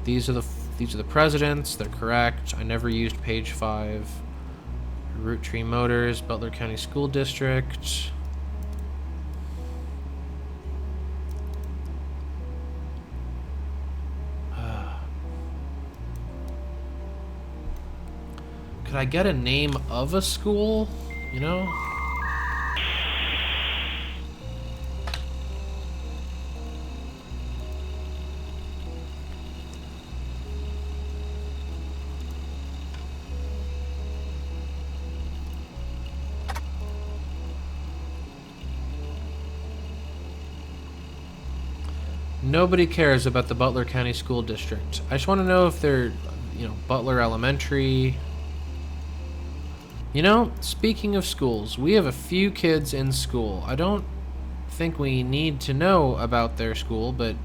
These are the presidents. They're correct. I never used page 5. Roottree Motors, Butler County School District. Could I get a name of a school? You know? Nobody cares about the Butler County School District. I just want to know if they're, Butler Elementary. Speaking of schools, we have a few kids in school. I don't think we need to know about their school, but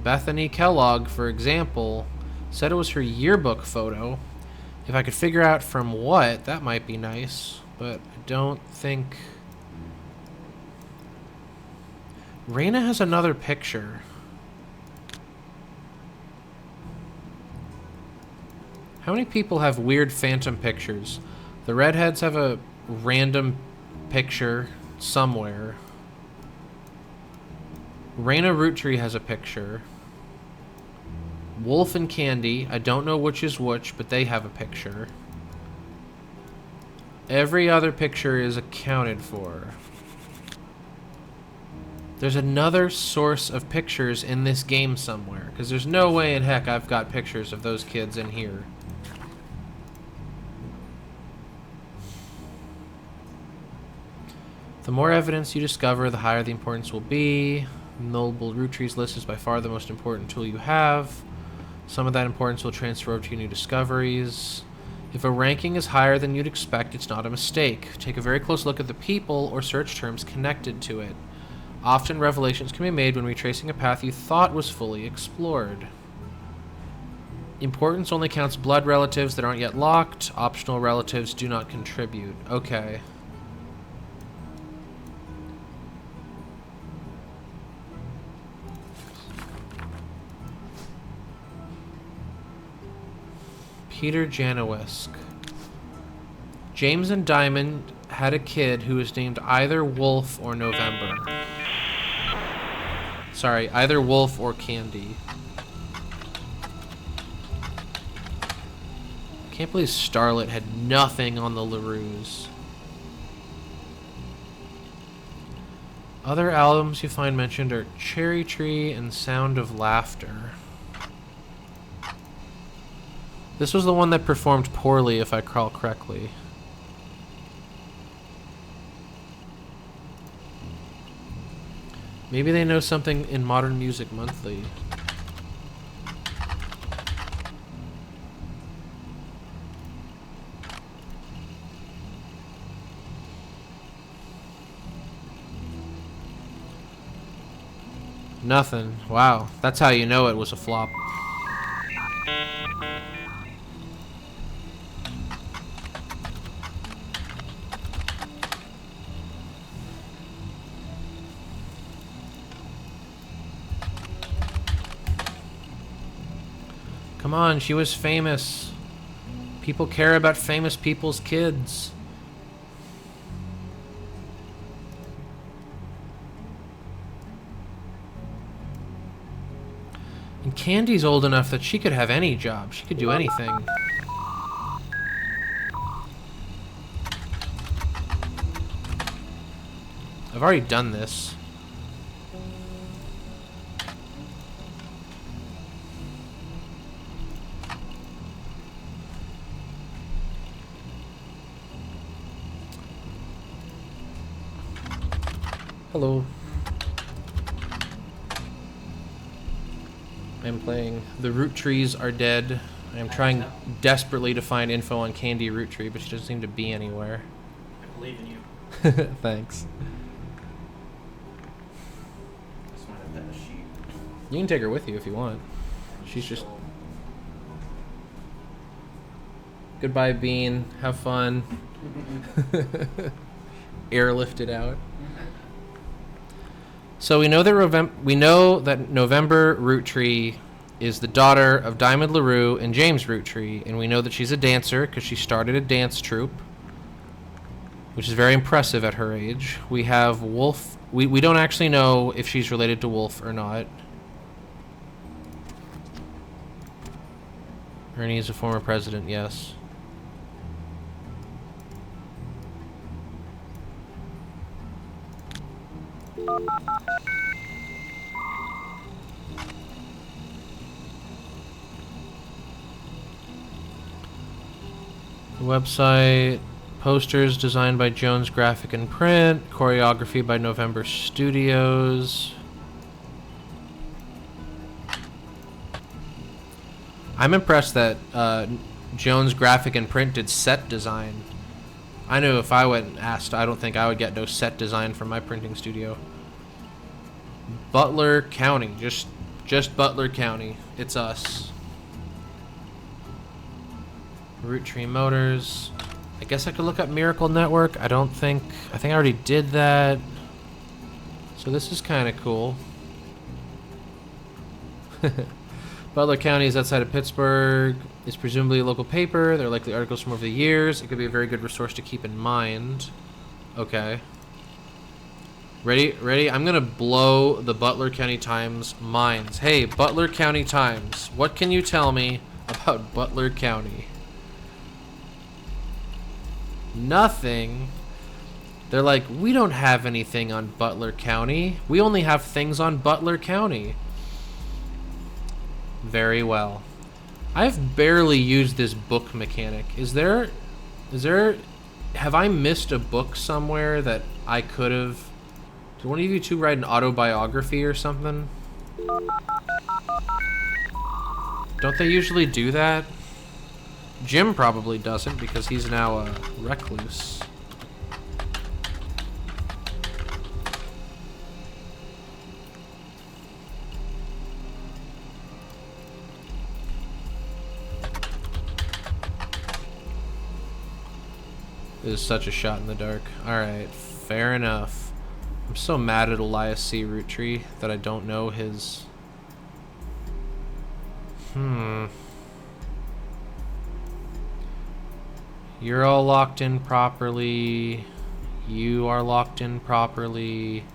Bethany Kellogg, for example, said it was her yearbook photo. If I could figure out from what, that might be nice, but I don't think... Raina has another picture. How many people have weird phantom pictures? The redheads have a random picture somewhere. Raina Roottree has a picture. Wolf and Candy, I don't know which is which, but they have a picture. Every other picture is accounted for. There's another source of pictures in this game somewhere, because there's no way in heck I've got pictures of those kids in here. The more evidence you discover, the higher the importance will be. Noble Roottrees list is by far the most important tool you have. Some of that importance will transfer over to your new discoveries. If a ranking is higher than you'd expect, it's not a mistake. Take a very close look at the people or search terms connected to it. Often revelations can be made when retracing a path you thought was fully explored. Importance only counts blood relatives that aren't yet locked. Optional relatives do not contribute. Okay. Peter Janowisk. James and Diamond had a kid who was named either Wolf or November. Sorry, either Wolf or Candy. Can't believe Starlet had nothing on the LaRues. Other albums you find mentioned are Cherry Tree and Sound of Laughter. This was the one that performed poorly, if I recall correctly. Maybe they know something in Modern Music Monthly. Nothing. Wow. That's how you know it was a flop. Come on, she was famous. People care about famous people's kids. And Candy's old enough that she could have any job. She could do anything. I've already done this. Hello. I'm playing The Roottrees Are Dead. I'm trying desperately to find info on Candy Rootttree, but she doesn't seem to be anywhere. I believe in you. Thanks. I just want to pet the sheep. You can take her with you if you want. She's just... Goodbye, Bean. Have fun. Airlifted out. So we know that November Roottree is the daughter of Diamond LaRue and James Roottree, and we know that she's a dancer because she started a dance troupe, which is very impressive at her age. We have Wolf. We don't actually know if she's related to Wolf or not. Ernie is a former president, yes. The website, posters designed by Jones Graphic and Print, choreography by November Studios. I'm impressed that Jones Graphic and Print did set design. I know if I went and asked, I don't think I would get no set design from my printing studio. Butler County, just Butler County. It's us. Roottree Motors. I guess I could look up Miracle Network. I think I already did that. So this is kind of cool. Butler County is outside of Pittsburgh. It's presumably a local paper. They're likely articles from over the years. It could be a very good resource to keep in mind. Okay. Ready? I'm gonna blow the Butler County Times minds. Hey, Butler County Times, what can you tell me about Butler County? Nothing. They're like, we don't have anything on Butler County. We only have things on Butler County. Very well. I've barely used this book mechanic. Have I missed a book somewhere that I could have? Did one of you two write an autobiography or something? Don't they usually do that? Jim probably doesn't because he's now a recluse. This is such a shot in the dark. Alright, fair enough. I'm so mad at Elias C. Roottree that I don't know his... You're all locked in properly. You are locked in properly.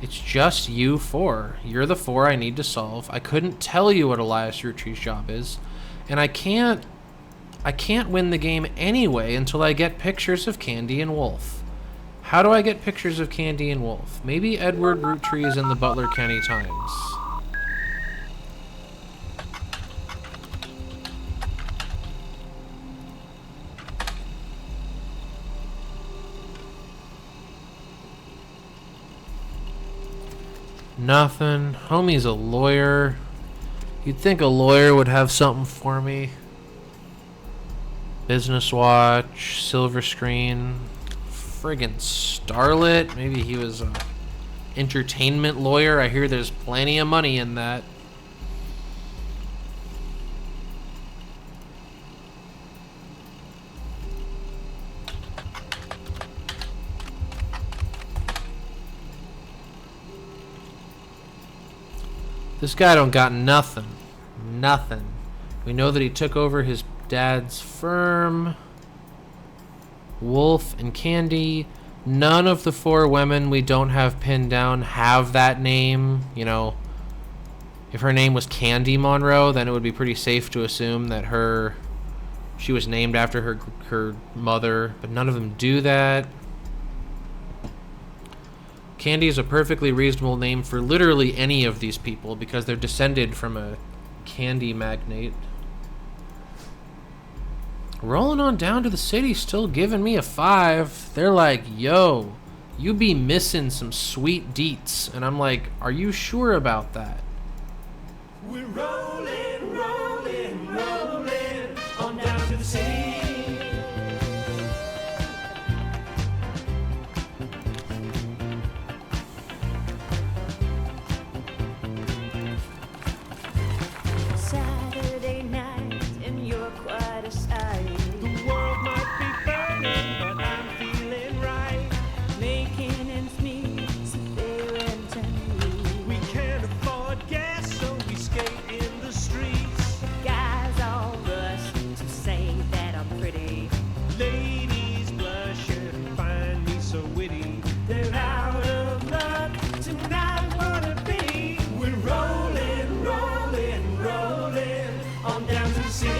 It's just you four. You're the four I need to solve. I couldn't tell you what Elias Roottrees' job is, and I can't win the game anyway until I get pictures of Candy and Wolf. How do I get pictures of Candy and Wolf? Maybe Edward Roottrees in the Butler County Times. Nothing. Homie's a lawyer. You'd think a lawyer would have something for me. Business Watch, Silver Screen, friggin' Starlet. Maybe he was a entertainment lawyer. I hear there's plenty of money in that. This guy don't got nothing. Nothing. We know that he took over his dad's firm. Wolf and Candy. None of the four women we don't have pinned down have that name. You know, if her name was Candy Monroe, then it would be pretty safe to assume that she was named after her mother, but none of them do that. Candy is a perfectly reasonable name for literally any of these people because they're descended from a candy magnate. Rolling on down to the city, still giving me a 5. They're like, yo, you be missing some sweet deets. And I'm like, are you sure about that? We're rolling, rolling, rolling on down to the city. Saturday night and you're quite a sight. The world might be burning, but I'm feeling right. Making ends meet, so they rent and leave. We can't afford gas, so we skate in the streets. Guys all rush to say that I'm pretty. Ladies blush and find me so witty. They're out of luck tonight, what a pity. We're rolling, rolling, rolling on down to the city.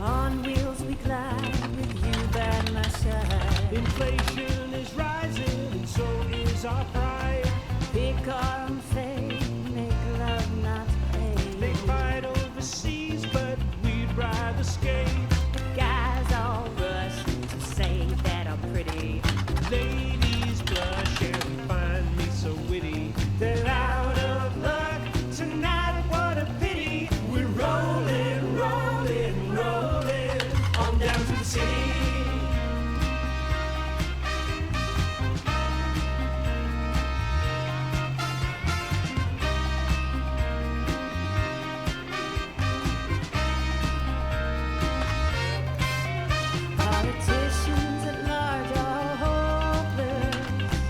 On wheels we glide with you by my side. Inflation is rising, and so is our pride. Pick arm fame, make love not They hate. fight overseas, but we'd rather skate. Guys all rush to say that I'm pretty. Ladies blush and find me so witty. They're out of luck tonight, what a pity. We're rolling, rolling, rolling on down to the city. Politicians at large are hopeless.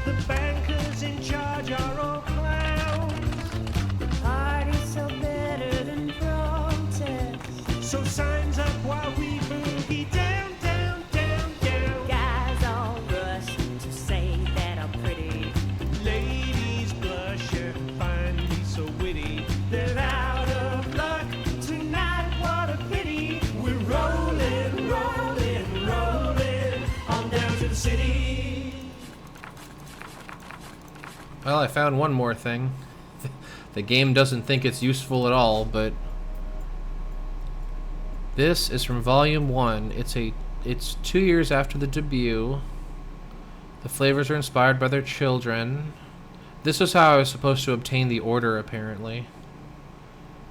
The bankers in charge are all clowns. Party's so better than protest. So signs up while we boogie down, down, down, down. Guys all rush to say that I'm pretty. Ladies blush and find me so witty. They're out of luck tonight, what a pity. We're rolling, rolling, rolling on down to the city. Well, I found one more thing. The game doesn't think it's useful at all, but this is from Volume 1. It's 2 years after the debut. The flavors are inspired by their children. This is how I was supposed to obtain the order, apparently.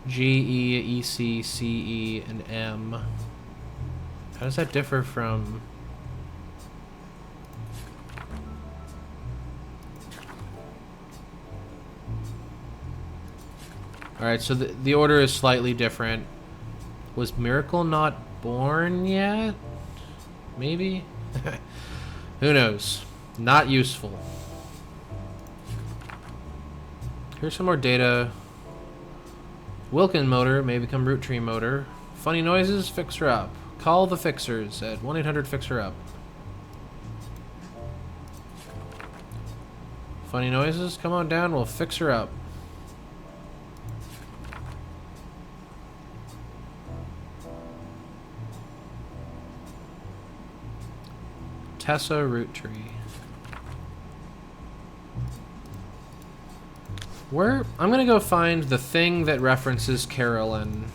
G, E, E, C, C, E, and M. How does that differ from... Alright, so the order is slightly different. Was Miracle not born yet? Maybe? Who knows? Not useful. Here's some more data. Wilkin motor may become root tree motor. Funny noises, fix her up. Call the fixers at 1-800-FIX-HER-UP. Funny noises, come on down, we'll fix her up. Tessa root tree. I'm gonna go find the thing that references Carolyn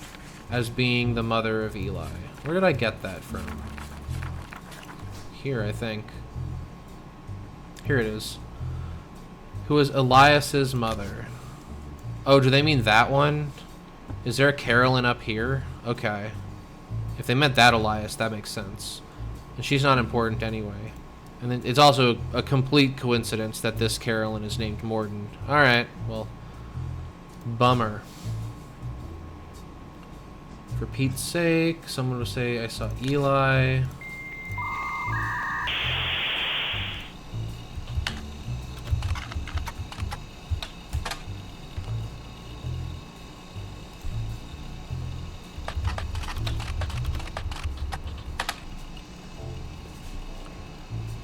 as being the mother of Eli. Where did I get that from? Here, I think. Here it is. Who is Elias's mother? Oh, do they mean that one? Is there a Carolyn up here? Okay. If they meant that Elias, that makes sense. And she's not important anyway. And then it's also a complete coincidence that this Carolyn is named Morden. Alright, well, bummer. For Pete's sake, someone will say, I saw Eli.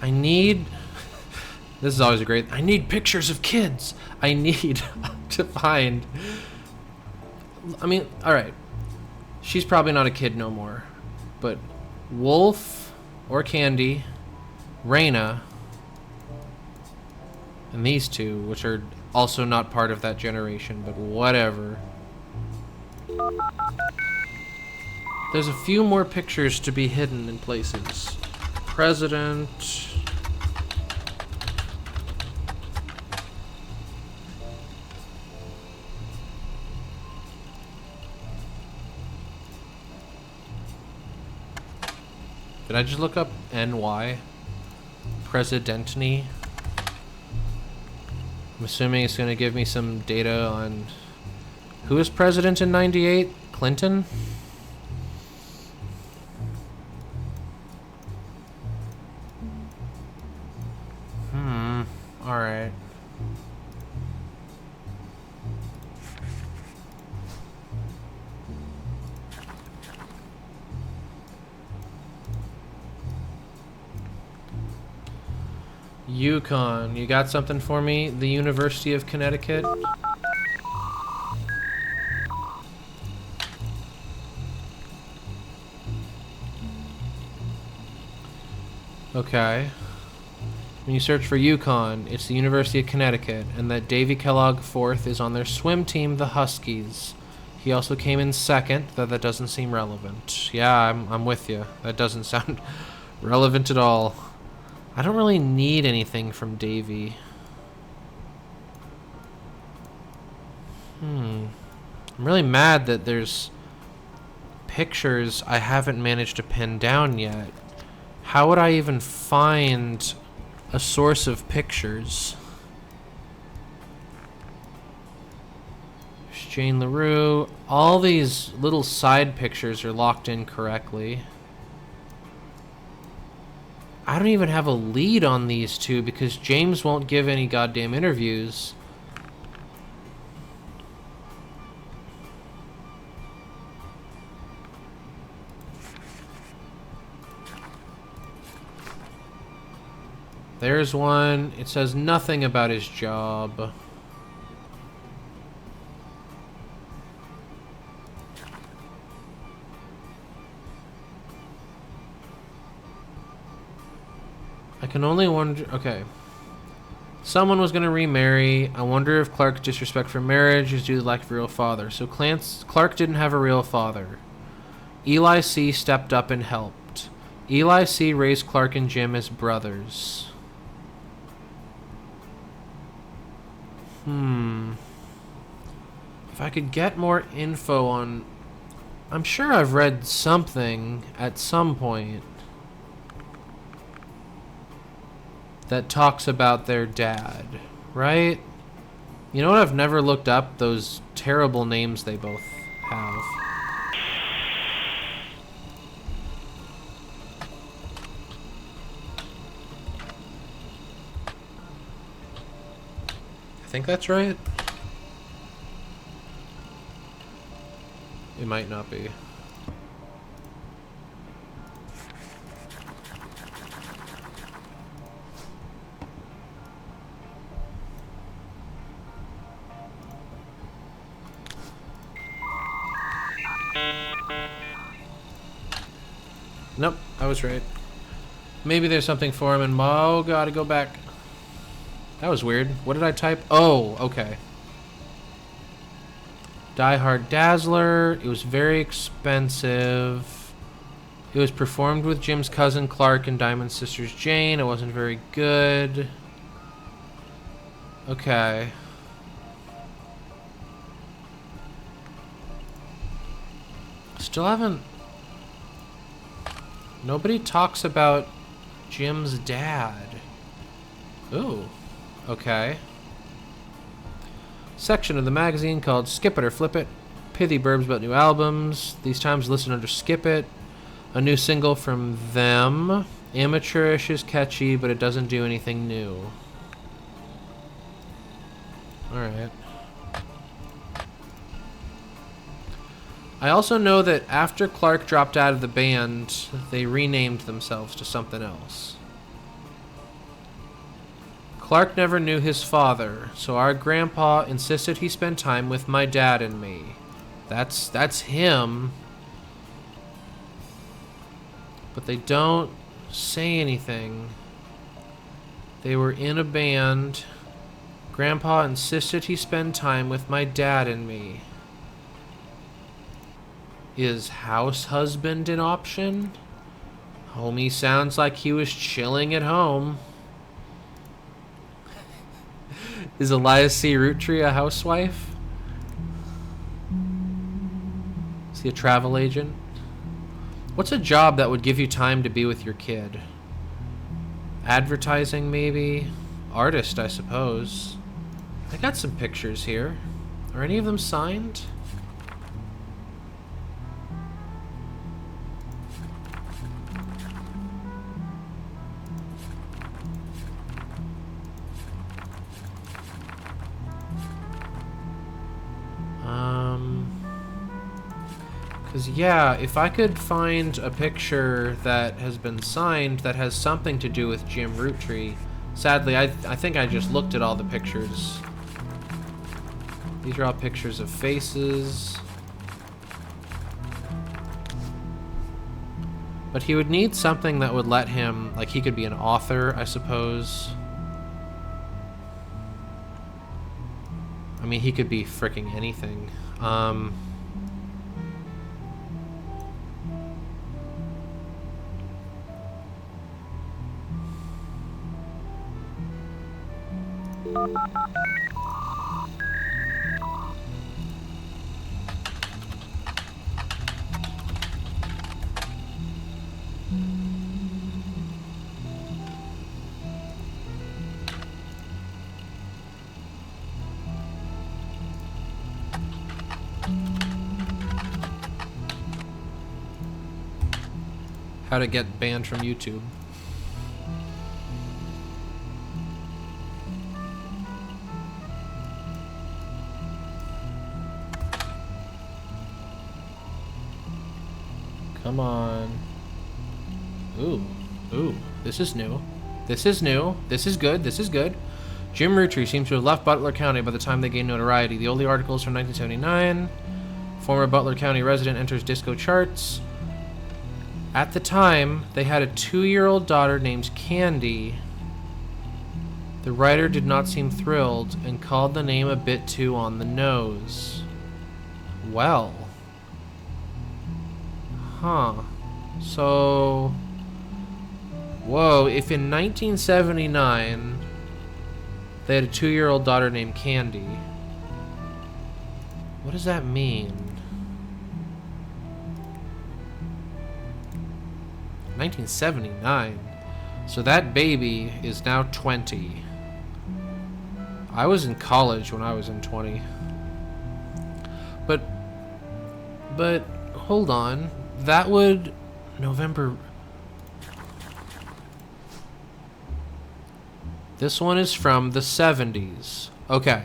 I need... This is always a great... I need pictures of kids. I need to find... I mean, alright. She's probably not a kid no more. But Wolf or Candy, Raina, and these two, which are also not part of that generation, but whatever. There's a few more pictures to be hidden in places. President... Did I just look up NY? Presidentny? I'm assuming it's going to give me some data on who was president in '98? Clinton? Alright. Yukon, you got something for me? The University of Connecticut? Okay. When you search for Yukon, it's the University of Connecticut, and that Davy Kellogg IV is on their swim team, the Huskies. He also came in second, though that doesn't seem relevant. Yeah, I'm with you. That doesn't sound relevant at all. I don't really need anything from Davy. I'm really mad that there's pictures I haven't managed to pin down yet. How would I even find a source of pictures? There's Jane LaRue. All these little side pictures are locked in correctly. I don't even have a lead on these two because James won't give any goddamn interviews. There's one. It says nothing about his job. I can only wonder... Okay. Someone was going to remarry. I wonder if Clark's disrespect for marriage is due to lack of a real father. So Clark didn't have a real father. Eli C. stepped up and helped. Eli C. raised Clark and Jim as brothers. If I could get more info on... I'm sure I've read something at some point that talks about their dad, right? You know what I've never looked up? Those terrible names they both have. I think that's right. It might not be. Nope, I was right. Maybe there's something for him in Mo. Gotta go back. That was weird. What did I type? Oh, okay. Die Hard Dazzler. It was very expensive. It was performed with Jim's cousin Clark and Diamond Sisters Jane. It wasn't very good. Okay. Still haven't... Nobody talks about Jim's dad. Ooh. Okay. Section of the magazine called Skip It or Flip It. Pithy burbs about new albums. These times listed under Skip It. A new single from them. Amateurish is catchy, but it doesn't do anything new. Alright. I also know that after Clark dropped out of the band, they renamed themselves to something else. Clark never knew his father, so our grandpa insisted he spend time with my dad and me. That's him. But they don't say anything. They were in a band. Grandpa insisted he spend time with my dad and me. Is house husband an option? Homie sounds like he was chilling at home. Is Elias C. Roottree a housewife? Is he a travel agent? What's a job that would give you time to be with your kid? Advertising, maybe? Artist, I suppose. I got some pictures here. Are any of them signed? Because, yeah, if I could find a picture that has been signed that has something to do with Jim Roottree. Sadly, I think I just looked at all the pictures. These are all pictures of faces. But he would need something that would let him, like, he could be an author, I suppose. I mean, he could be fricking anything. How to get banned from YouTube. Come on. Ooh. Ooh. This is new. This is new. This is good. This is good. Jim Roottree seems to have left Butler County by the time they gained notoriety. The only articles from 1979. Former Butler County resident enters disco charts. At the time, they had a 2-year-old daughter named Candy. The writer did not seem thrilled and called the name a bit too on the nose. Well. Huh. So... Whoa, if in 1979 they had a 2-year-old daughter named Candy, what does that mean? 1979. So that baby is now 20. I was in college when I was in 20. But hold on. That would November. This one is from the 70s. Okay.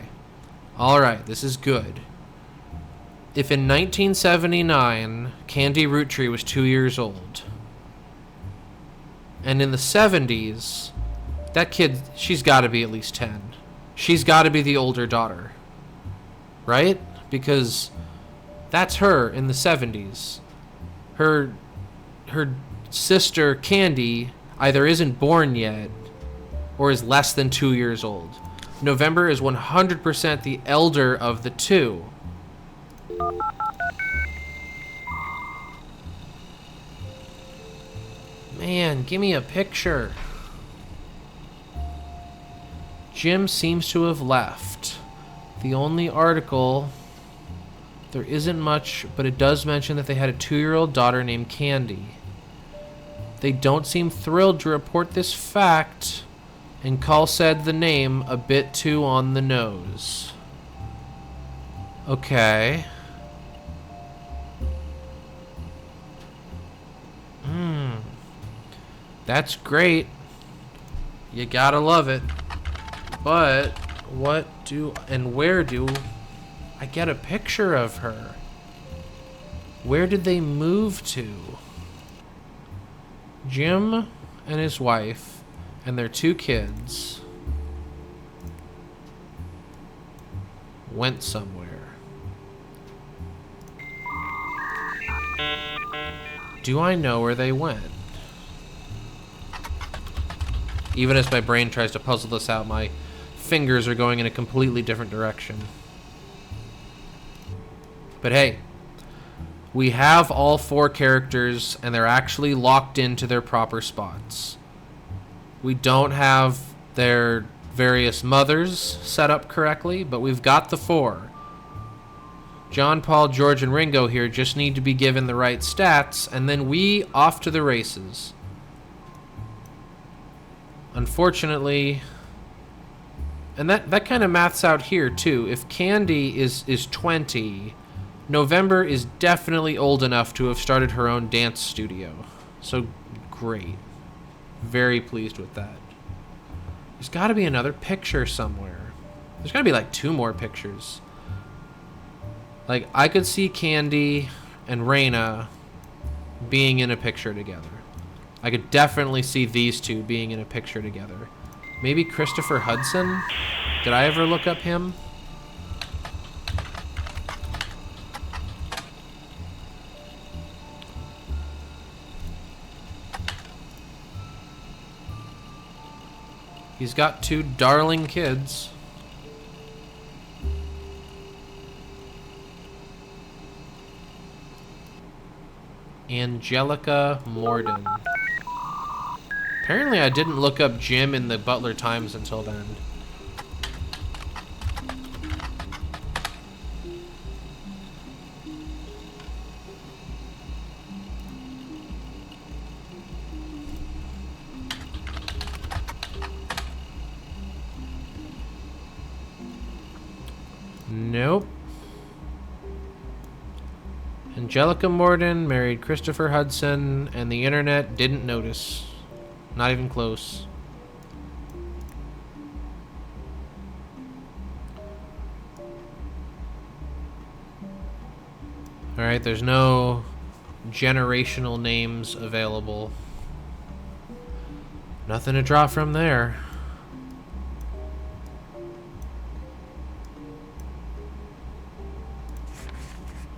All right, this is good. If in 1979 Candy Roottree was 2 years old, and in the 70s, that kid, she's got to be at least 10. She's got to be the older daughter. Right? Because that's her in the 70s. Her sister Candy either isn't born yet or is less than 2 years old. November is 100% the elder of the two. Man, give me a picture. Jim seems to have left. The only article, there isn't much, but it does mention that they had a 2-year-old daughter named Candy. They don't seem thrilled to report this fact, and call said the name a bit too on the nose. Okay. That's great. You gotta love it. But what do and where do I get a picture of her? Where did they move to? Jim and his wife and their 2 kids went somewhere. Do I know where they went? Even as my brain tries to puzzle this out, my fingers are going in a completely different direction. But hey, we have all 4 characters, and they're actually locked into their proper spots. We don't have their various mothers set up correctly, but we've got the 4. John, Paul, George, and Ringo here just need to be given the right stats, and then we off to the races. Unfortunately, and that kind of maths out here too. If Candy is 20, November is definitely old enough to have started her own dance studio. So great. Very pleased with that. There's got to be another picture somewhere. There's got to be like 2 more pictures. Like, I could see Candy and Raina being in a picture together. I could definitely see these 2 being in a picture together. Maybe Christopher Hudson? Did I ever look up him? He's got 2 darling kids. Angelica Morden. Apparently I didn't look up Jim in the Butler Times until then. Nope. Angelica Morden married Christopher Hudson, and the internet didn't notice. Not even close. Alright, there's no generational names available. Nothing to draw from there.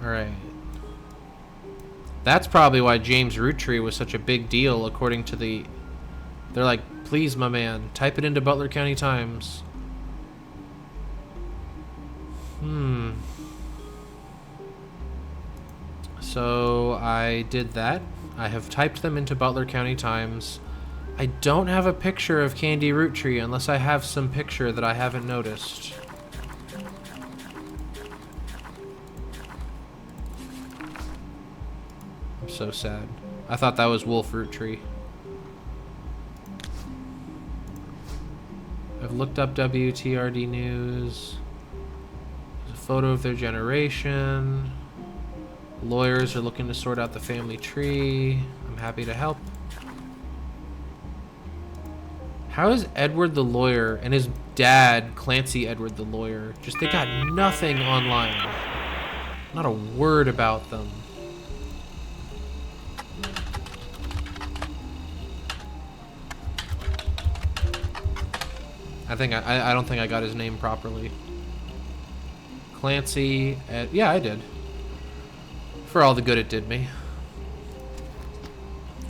Alright. That's probably why James Roottree was such a big deal, according to the... They're like, please, my man, type it into Butler County Times. So I did that. I have typed them into Butler County Times. I don't have a picture of Candy Roottree unless I have some picture that I haven't noticed. I'm so sad. I thought that was Wolf Roottree. I've looked up WTRD news. There's a photo of their generation. Lawyers are looking to sort out the family tree. I'm happy to help. How is Edward the lawyer and his dad, Clancy Edward the lawyer, they got nothing online. Not a word about them. I don't think I got his name properly. Clancy, yeah, I did. For all the good it did me.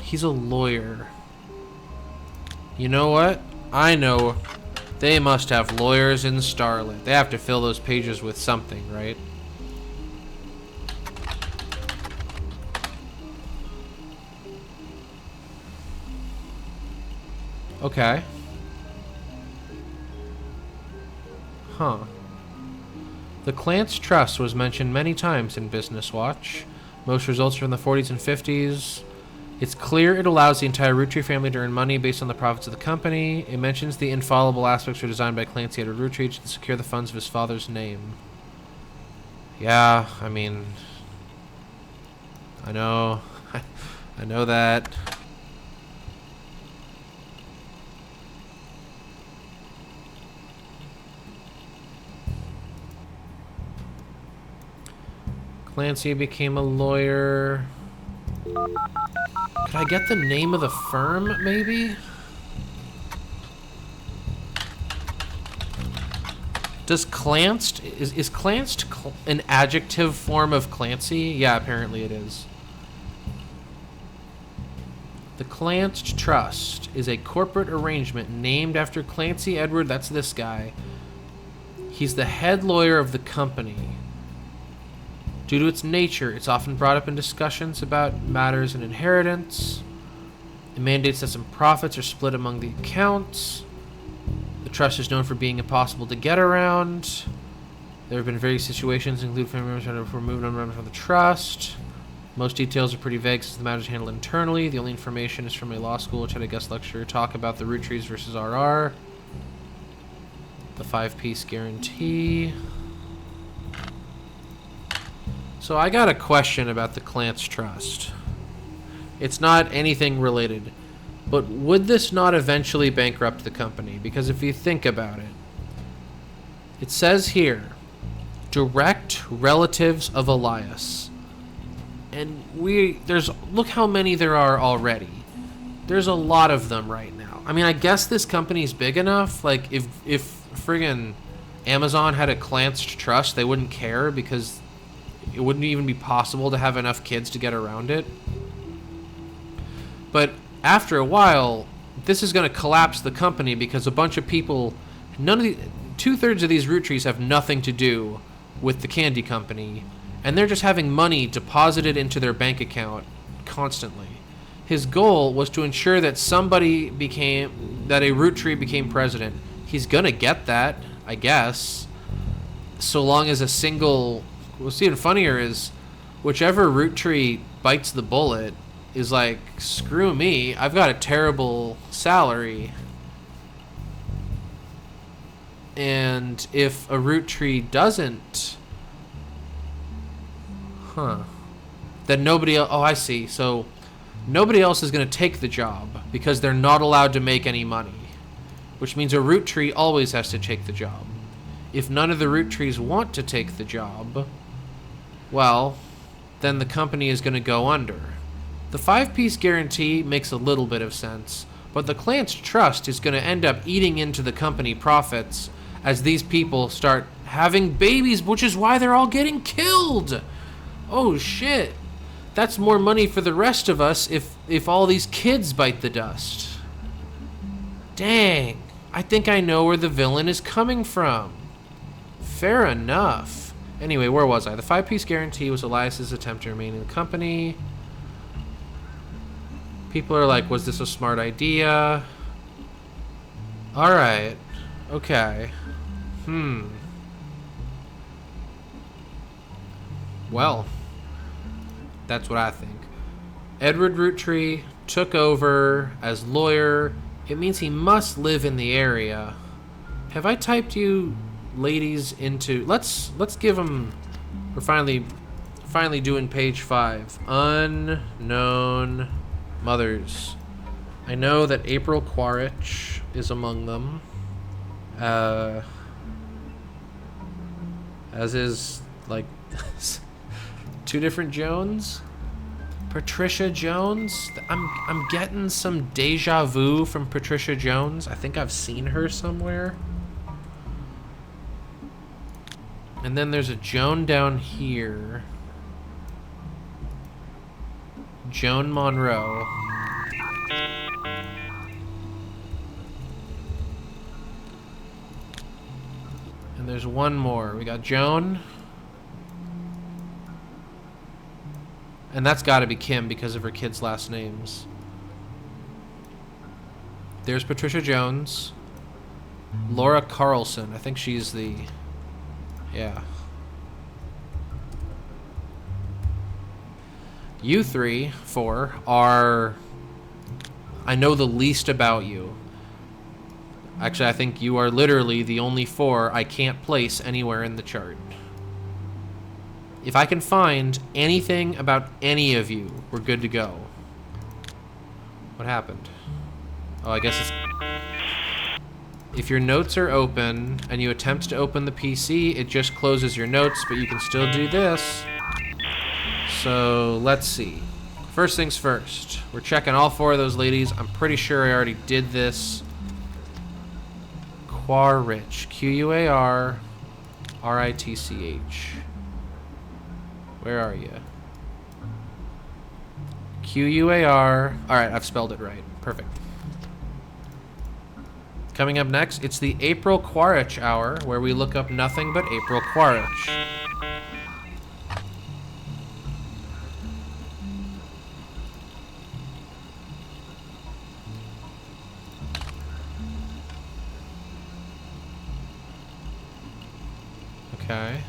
He's a lawyer. You know what? I know they must have lawyers in Starlit. They have to fill those pages with something, right? Okay. Huh. The Clance Trust was mentioned many times in Business Watch. Most results from the 40s and 50s. It's clear it allows the entire Roottree family to earn money based on the profits of the company. It mentions the infallible aspects were designed by Clancy Edward Roottrees to secure the funds of his father's name. Yeah, I mean... I know. I know that. Clancy became a lawyer. Could I get the name of the firm, maybe? Does Clanced... Is Clanced an adjective form of Clancy? Yeah, apparently it is. The Clanced Trust is a corporate arrangement named after Clancy Edward. That's this guy. He's the head lawyer of the company. Due to its nature, it's often brought up in discussions about matters in inheritance. It mandates that some profits are split among the accounts. The trust is known for being impossible to get around. There have been various situations, including family members trying to remove members from the trust. Most details are pretty vague since the matter is handled internally. The only information is from a law school which had a guest lecturer talk about the Roottrees versus RR. The 5-piece guarantee. So I got a question about the Clance Trust. It's not anything related, but would this not eventually bankrupt the company? Because if you think about it, it says here, direct relatives of Elias. And look how many there are already. There's a lot of them right now. I mean, I guess this company's big enough, like if friggin' Amazon had a Clance Trust, they wouldn't care because it wouldn't even be possible to have enough kids to get around it. But after a while, this is going to collapse the company because a bunch of people, 2/3 of these Roottrees have nothing to do with the candy company, and they're just having money deposited into their bank account constantly. His goal was to ensure that a Roottree became president. He's going to get that, I guess, so long as a single... What's even funnier is whichever Roottree bites the bullet is like, screw me, I've got a terrible salary. And if a Roottree doesn't, then nobody else, oh, I see. So nobody else is going to take the job because they're not allowed to make any money, which means a Roottree always has to take the job. If none of the Roottrees want to take the job, well, then the company is going to go under. The 5-piece guarantee makes a little bit of sense, but the Clance Trust is going to end up eating into the company profits as these people start having babies, which is why they're all getting killed. Oh shit. That's more money for the rest of us if all these kids bite the dust. Dang. I think I know where the villain is coming from. Fair enough. Anyway, where was I? The 5-piece guarantee was Elias's attempt to remain in the company. People are like, was this a smart idea? Alright. Okay. Well, that's what I think. Edward Roottree took over as lawyer. It means he must live in the area. Have I typed you ladies into... Let's give them... We're finally doing page 5. Unknown mothers. I know that April Quaritch is among them. As is, like, 2 different Jones. Patricia Jones. I'm getting some deja vu from Patricia Jones. I think I've seen her somewhere. And then there's a Joan down here. Joan Monroe. And there's one more. We got Joan. And that's got to be Kim because of her kids' last names. There's Patricia Jones. Laura Carlson. I think she's the... Yeah. You 4 are... I know the least about you. Actually, I think you are literally the only 4 I can't place anywhere in the chart. If I can find anything about any of you, we're good to go. What happened? Oh, I guess it's... If your notes are open and you attempt to open the PC, it just closes your notes, but you can still do this. So, let's see. First things first. We're checking all 4 of those ladies. I'm pretty sure I already did this. Quaritch. Q-U-A-R-R-I-T-C-H. Where are you? Q-U-A-R. Alright, I've spelled it right. Perfect. Coming up next, it's the April Quaritch Hour, where we look up nothing but April Quaritch. Okay.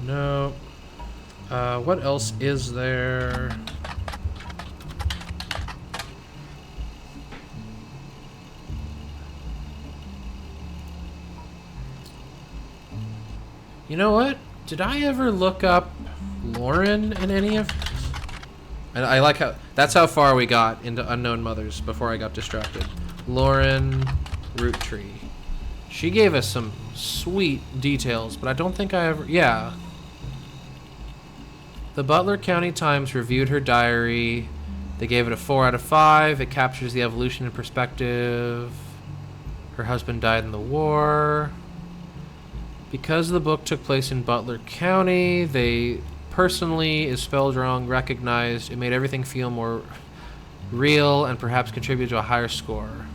No. What else is there? You know what? Did I ever look up Lauren in any of... I like how... That's how far we got into Unknown Mothers before I got distracted. Lauren Roottree. She gave us some sweet details, but I don't think I ever... Yeah. The Butler County Times reviewed her diary. They gave it a 4 out of 5. It captures the evolution in perspective. Her husband died in the war. Because the book took place in Butler County, they personally is spelled wrong, recognized. It made everything feel more real and perhaps contribute to a higher score.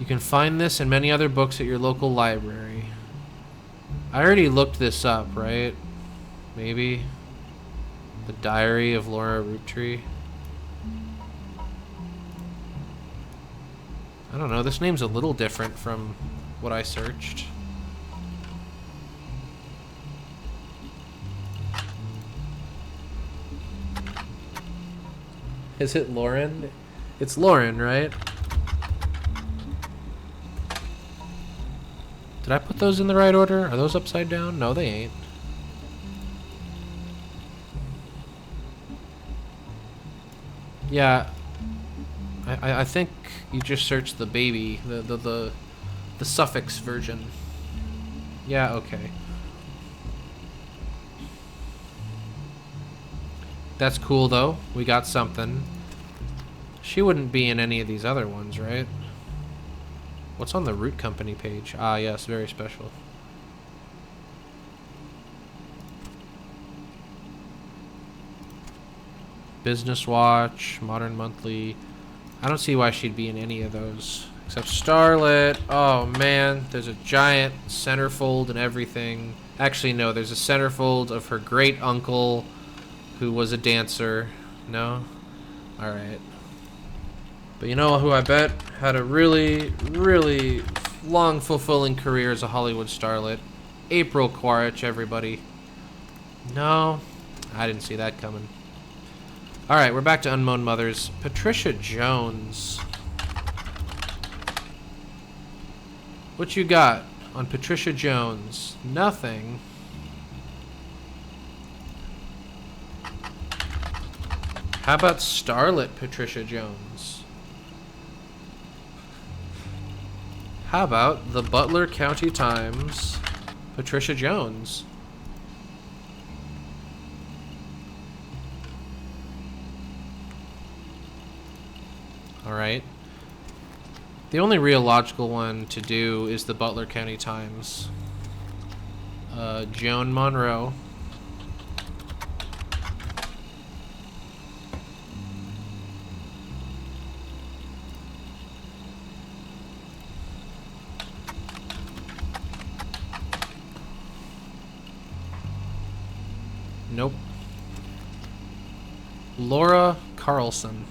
You can find this and many other books at your local library. I already looked this up, right? Maybe. The Diary of Laura Roottree. I don't know, this name's a little different from what I searched. Is it Lauren? It's Lauren, right? Did I put those in the right order? Are those upside down? No, they ain't. Yeah. I think you just searched the baby, the suffix version. Yeah, okay. That's cool, though. We got something. She wouldn't be in any of these other ones, right? What's on the Root Company page? Ah, yes, very special. Business Watch, Modern Monthly. I don't see why she'd be in any of those. Except Starlet. Oh, man. There's a giant centerfold and everything. Actually, no. There's a centerfold of her great uncle, who was a dancer. No? Alright. But you know who I bet had a really, really long, fulfilling career as a Hollywood starlet? April Quaritch, everybody. No? I didn't see that coming. Alright, we're back to Unknown Mothers. Patricia Jones. What you got on Patricia Jones? Nothing. How about Starlet Patricia Jones? How about the Butler County Times Patricia Jones? Alright. The only real logical one to do is the Butler County Times. Joan Monroe. Nope. Laura Carlson.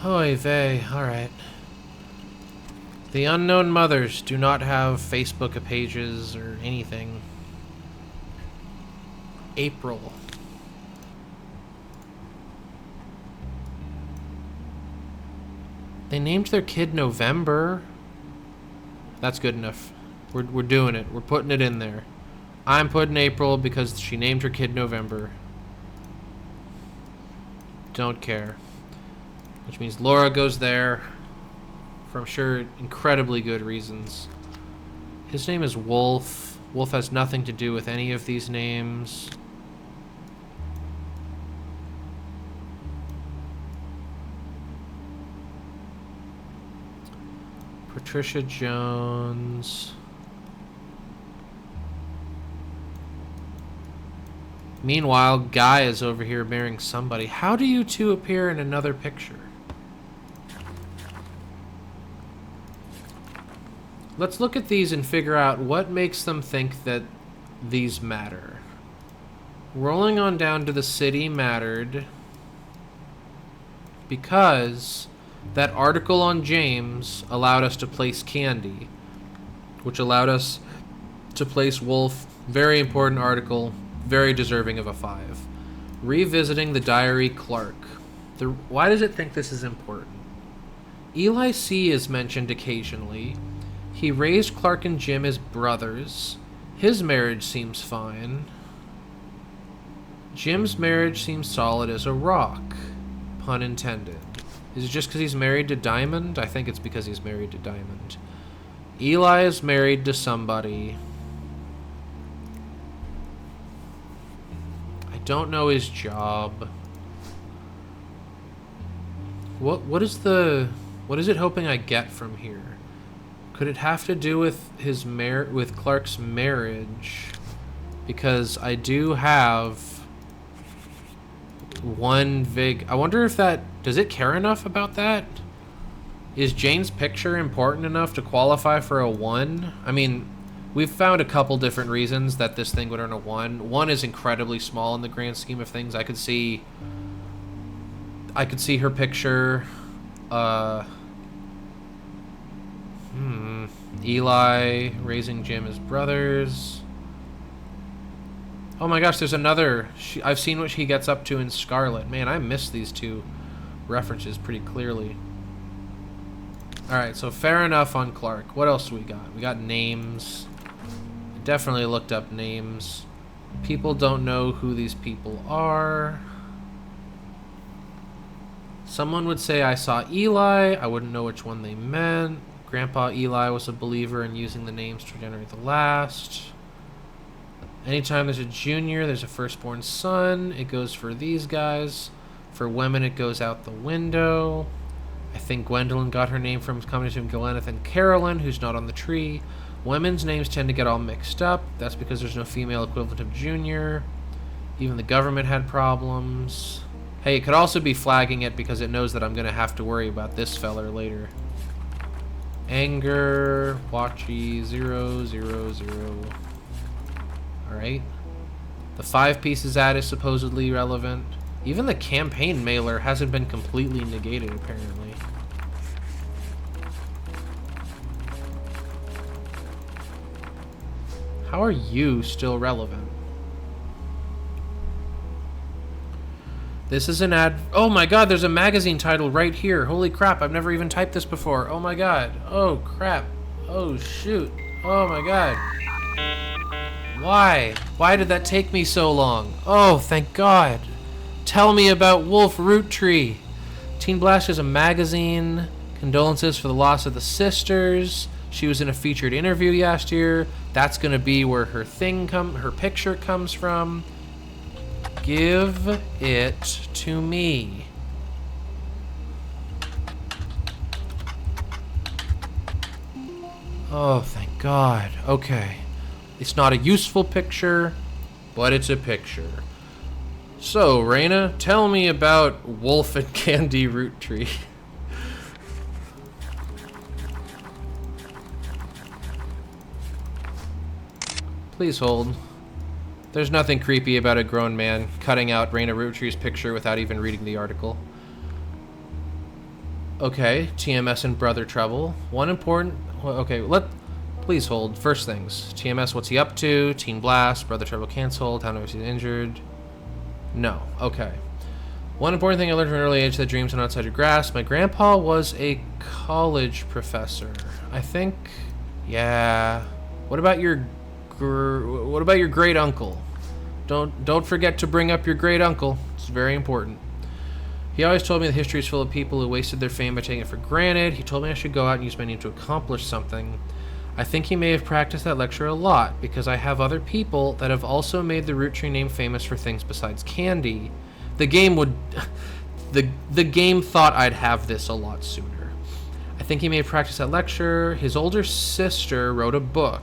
Oy vey, alright. The Unknown Mothers do not have Facebook pages or anything. April. They named their kid November. That's good enough. We're doing it. We're putting it in there. I'm putting April because she named her kid November. Don't care. Which means Laura goes there for, I'm sure, incredibly good reasons. His name is Wolf. Wolf has nothing to do with any of these names. Patricia Jones. Meanwhile, Guy is over here marrying somebody. How do you two appear in another picture? Let's look at these and figure out what makes them think that these matter. Rolling on down to the city mattered because that article on James allowed us to place Candy, which allowed us to place Wolf. Very important article, very deserving of a 5. Revisiting the diary, Clark. Why does it think this is important? Eli C. is mentioned occasionally. He raised Clark and Jim as brothers. His marriage seems fine. Jim's marriage seems solid as a rock. Pun intended. Is it just because he's married to Diamond? I think it's because he's married to Diamond. Eli is married to somebody. I don't know his job. What is it hoping I get from here? Could it have to do with with Clark's marriage? Because I do have one vague. I wonder if does it care enough about that? Is Jane's picture important enough to qualify for a 1? I mean, we've found a couple different reasons that this thing would earn a 1. 1 is incredibly small in the grand scheme of things. I could see her picture. Eli raising Jim as brothers. Oh my gosh, there's another. I've seen what she gets up to in Scarlet. Man, I missed these two references pretty clearly. Alright, so fair enough on Clark. What else do we got? We got names. I definitely looked up names. People don't know who these people are. Someone would say I saw Eli. I wouldn't know which one they meant. Grandpa Eli was a believer in using the names to generate the last. Anytime there's a junior, there's a firstborn son. It goes for these guys. For women, it goes out the window. I think Gwendolyn got her name from coming to Gwyneth and Carolyn, who's not on the tree. Women's names tend to get all mixed up. That's because there's no female equivalent of junior. Even the government had problems. Hey, it could also be flagging it because it knows that I'm going to have to worry about this feller later. Anger, Watchy, 0, 0, 0. Alright. The 5 pieces ad is supposedly relevant. Even the campaign mailer hasn't been completely negated, apparently. How are you still relevant? This is an ad. Oh my god, there's a magazine title right here. Holy crap, I've never even typed this before. Oh my god. Oh crap. Oh shoot. Oh my god. Why? Why did that take me so long? Oh, thank god. Tell me about Wolf Roottree. Teen Blast is a magazine. Condolences for the loss of the sisters. She was in a featured interview last year. That's gonna be where her picture comes from. Give it to me. Oh, thank God. Okay. It's not a useful picture, but it's a picture. So, Raina, tell me about Wolf and Candy Roottree. Please hold. There's nothing creepy about a grown man cutting out Raina Roottree's picture without even reading the article. Okay, TMS and brother trouble. One important... Okay, please hold. First things. TMS, what's he up to? Teen Blast, brother trouble canceled. How knows he's injured? No. Okay. One important thing I learned from an early age that dreams are not outside your grasp. My grandpa was a college professor. I think... Yeah. What about your great uncle? Don't forget to bring up your great uncle. It's very important. He always told me that history is full of people who wasted their fame by taking it for granted. He told me I should go out and use my name to accomplish something. I think he may have practiced that lecture a lot, because I have other people that have also made the Roottree name famous for things besides candy. The game would... the game thought I'd have this a lot sooner. I think he may have practiced that lecture. His older sister wrote a book.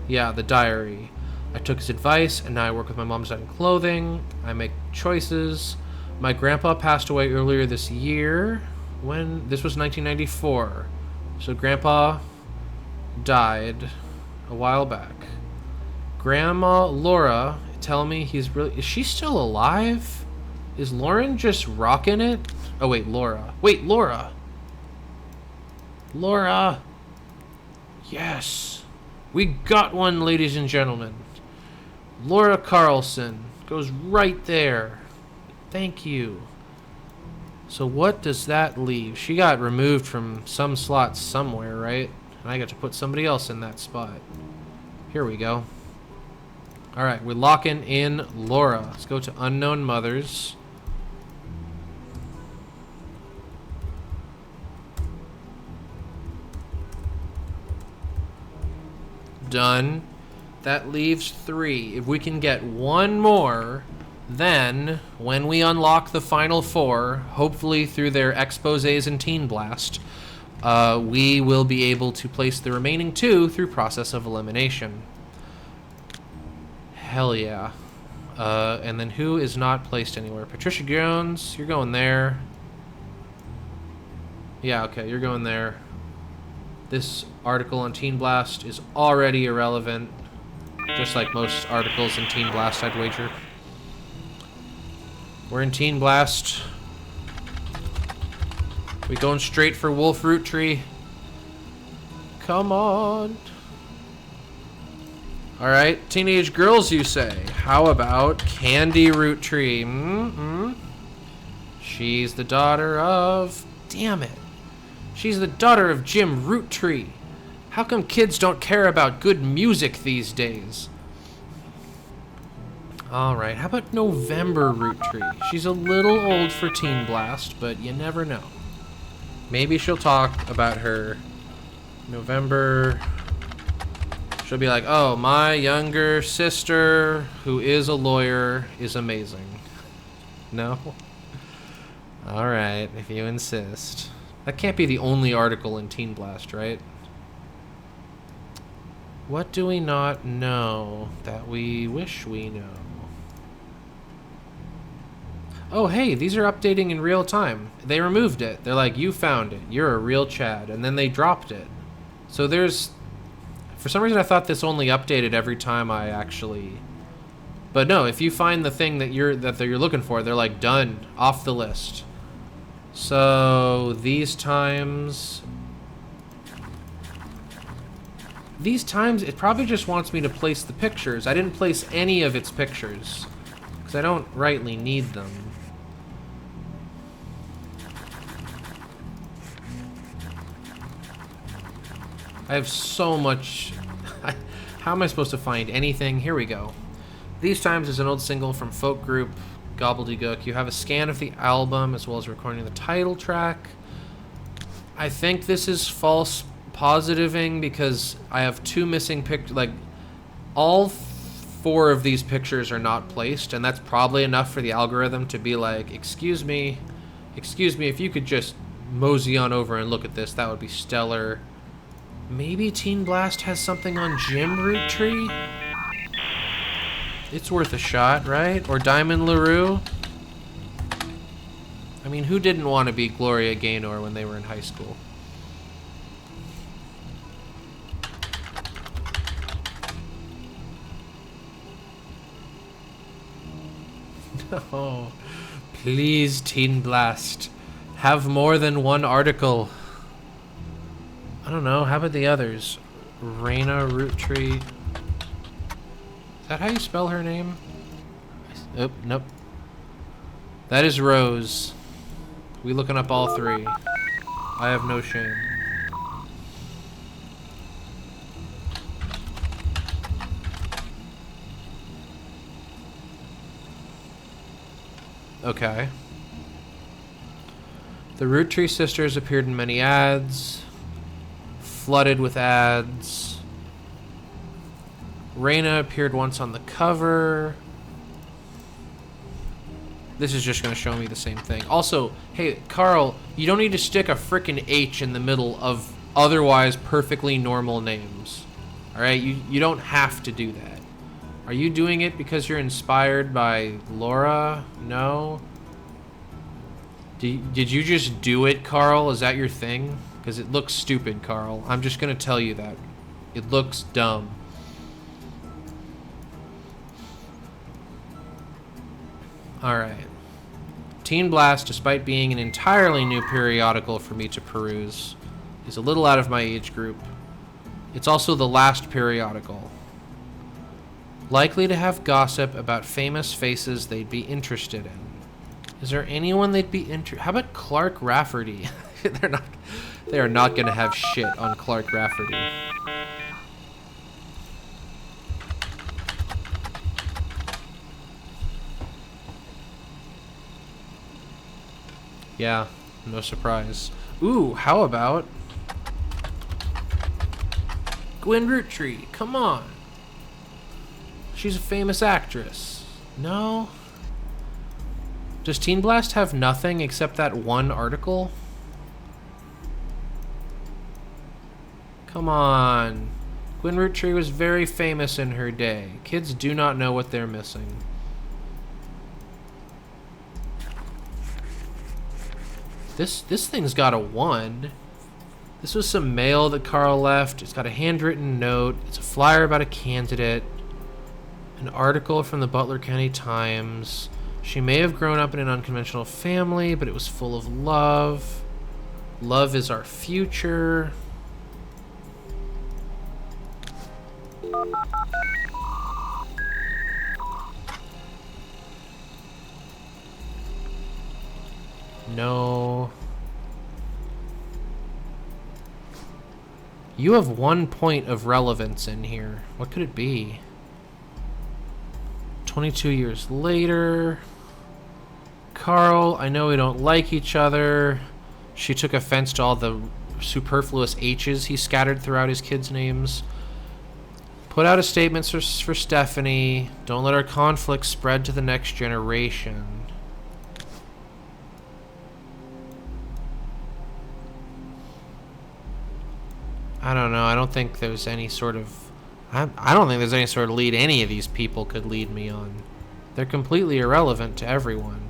Yeah, the diary. I took his advice, and now I work with my mom designing clothing. I make choices. My grandpa passed away earlier this year. This was 1994. So grandpa died a while back. Grandma Laura, tell me is she still alive? Is Lauren just rocking it? Oh wait, Laura. Wait, Laura. Laura. Yes. We got one, ladies and gentlemen. Laura Carlson goes right there. Thank you. So what does that leave? She got removed from some slot somewhere, right? And I got to put somebody else in that spot. Here we go. Alright, we're locking in Laura. Let's go to Unknown Mothers. Done. That leaves 3. If we can get one more, then when we unlock the final 4, hopefully through their exposés in Teen Blast, we will be able to place the remaining 2 through process of elimination. Hell yeah. And then who is not placed anywhere? Patricia Jones, you're going there. Yeah, okay, you're going there. This article on Teen Blast is already irrelevant, just like most articles in Teen Blast, I'd wager. We're in Teen Blast. We going straight for Wolf Roottree. Come on. Alright, teenage girls, you say. How about Candy Roottree? She's the daughter of... Damn it. She's the daughter of Jim Roottree. How come kids don't care about good music these days? Alright, how about November Roottree? She's a little old for Teen Blast, but you never know. Maybe she'll talk about her November... She'll be like, oh, my younger sister, who is a lawyer, is amazing. No? Alright, if you insist. That can't be the only article in Teen Blast, right? What do we not know that we wish we know? Oh, hey, these are updating in real time. They removed it. They're like, you found it. You're a real Chad. And then they dropped it. So there's... For some reason, I thought this only updated every time I actually But no, if you find the thing that you're looking for, they're like done, off the list. So these times it probably just wants me to place the pictures. I didn't place any of its pictures because I don't rightly need them. I have so much. How am I supposed to find anything? Here we go. These Times is an old single from folk group Gobbledygook. You have a scan of the album as well as recording the title track. I think this is false positiving because I have 2 missing pictures. Like, all 4 of these pictures are not placed, and that's probably enough for the algorithm to be like, excuse me, if you could just mosey on over and look at this, that would be stellar. Maybe Teen Blast has something on Jim Roottree? It's worth a shot, right? Or Diamond LaRue? I mean, who didn't want to be Gloria Gaynor when they were in high school? No. Please, Teen Blast. Have more than one article. I don't know. How about the others? Raina Roottree. Is that how you spell her name? Oh, nope. That is Rose. We looking up all 3. I have no shame. Okay. The Roottree sisters appeared in many ads. Flooded with ads. Raina appeared once on the cover. This is just going to show me the same thing. Also, hey, Carl, you don't need to stick a frickin' H in the middle of otherwise perfectly normal names. Alright? You don't have to do that. Are you doing it because you're inspired by Laura? No? Did you just do it, Carl? Is that your thing? Because it looks stupid, Carl. I'm just going to tell you that. It looks dumb. Alright. Teen Blast, despite being an entirely new periodical for me to peruse, is a little out of my age group. It's also the last periodical. Likely to have gossip about famous faces they'd be interested in. Is there anyone they'd be interested? How about Clark Rafferty? They are not going to have shit on Clark Rafferty. Yeah, no surprise. Ooh, how about Gwen Roottree? Come on. She's a famous actress. No? Does Teen Blast have nothing except that one article? Come on. Gwen Roottree was very famous in her day. Kids do not know what they're missing. This thing's got a 1. This was some mail that Carl left. It's got a handwritten note. It's a flyer about a candidate. An article from the Butler County Times. She may have grown up in an unconventional family, but it was full of love. Love is our future. No. You have 1 point of relevance in here. What could it be? 22 years later. Carl, I know we don't like each other. She took offense to all the superfluous H's he scattered throughout his kids' names. Put out a statement for Stephanie. Don't let our conflict spread to the next generation. I don't know. I don't think there's any sort of... I don't think there's any sort of lead any of these people could lead me on. They're completely irrelevant to everyone.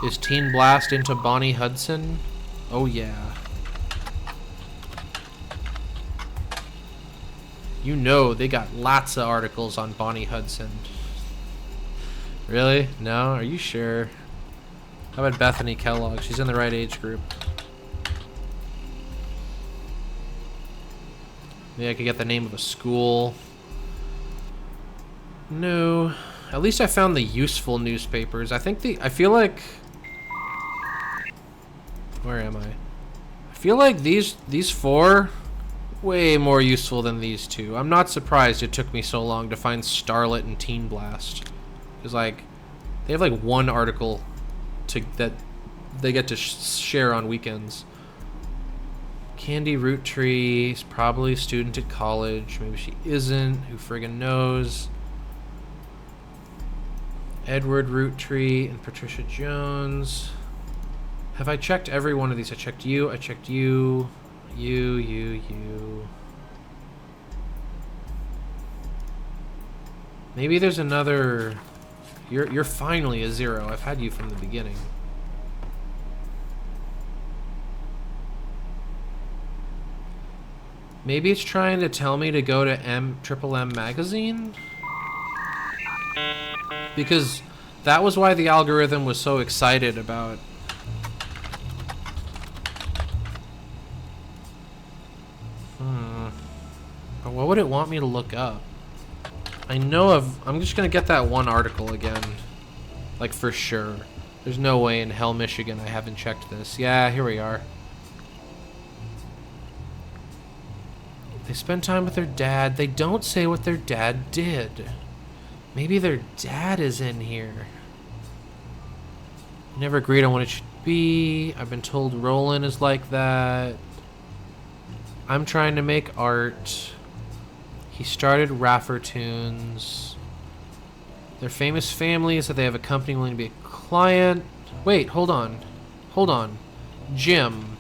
Is Teen Blast into Bonnie Hudson? Oh yeah. You know they got lots of articles on Bonnie Hudson. Really? No? Are you sure? How about Bethany Kellogg? She's in the right age group. Maybe I could get the name of a school. No. At least I found the useful newspapers. I feel like... Where am I? I feel like these 4 way more useful than these 2. I'm not surprised it took me so long to find Starlet and Teen Blast. Because, like, they have, like, 1 article that they get to share on weekends. Candy Roottree is probably a student at college. Maybe she isn't. Who friggin' knows? Edward Roottree and Patricia Jones. Have I checked every one of these? I checked you. I checked you. You. Maybe there's another... You're finally a 0. I've had you from the beginning. Maybe it's trying to tell me to go to Triple M magazine? Because that was why the algorithm was so excited about... But what would it want me to look up? I'm just gonna get that 1 article again. Like, for sure. There's no way in hell, Michigan, I haven't checked this. Yeah, here we are. They spend time with their dad. They don't say what their dad did. Maybe their dad is in here. Never agreed on what it should be. I've been told Roland is like that. I'm trying to make art. He started Raffertoons. Their famous family is that they have a company willing to be a client. Wait, hold on. Jim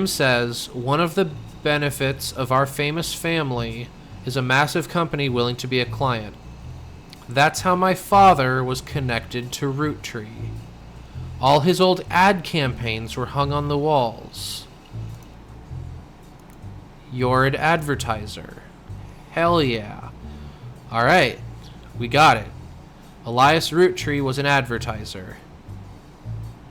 says one of the benefits of our famous family is a massive company willing to be a client. That's how my father was connected to Roottree. All his old ad campaigns were hung on the walls. You're an advertiser. Hell yeah. Alright, we got it. Elias Roottree was an advertiser.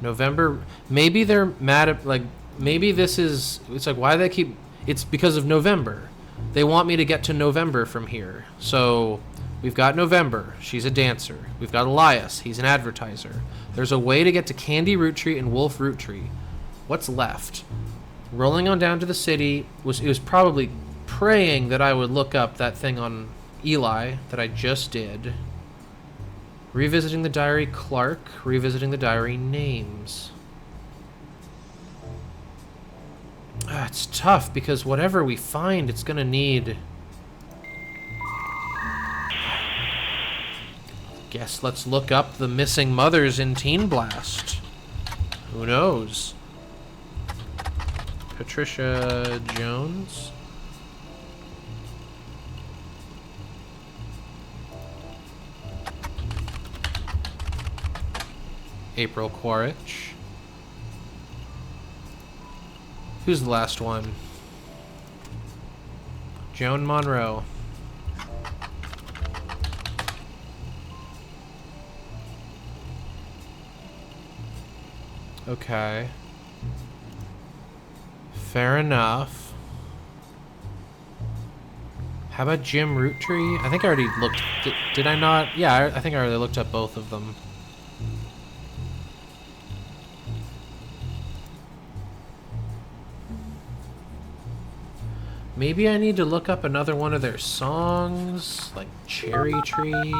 November, maybe they're mad at, like, maybe this is, it's like, why do they keep, it's because of November. They want me to get to November from here. So, we've got November, she's a dancer. We've got Elias, he's an advertiser. There's a way to get to Candy Roottree and Wolf Roottree. What's left? Rolling on down to the city, it was probably praying that I would look up that thing on Eli that I just did. Revisiting the diary Clark, revisiting the diary names. It's tough because whatever we find, it's gonna need... Guess let's look up the missing mothers in Teen Blast. Who knows? Patricia Jones? April Quaritch. Who's the last one? Joan Monroe. Okay. Fair enough. How about Jim Roottree? I think I already looked... Did I not? Yeah, I think I already looked up both of them. Maybe I need to look up another one of their songs, like Cherry Tree.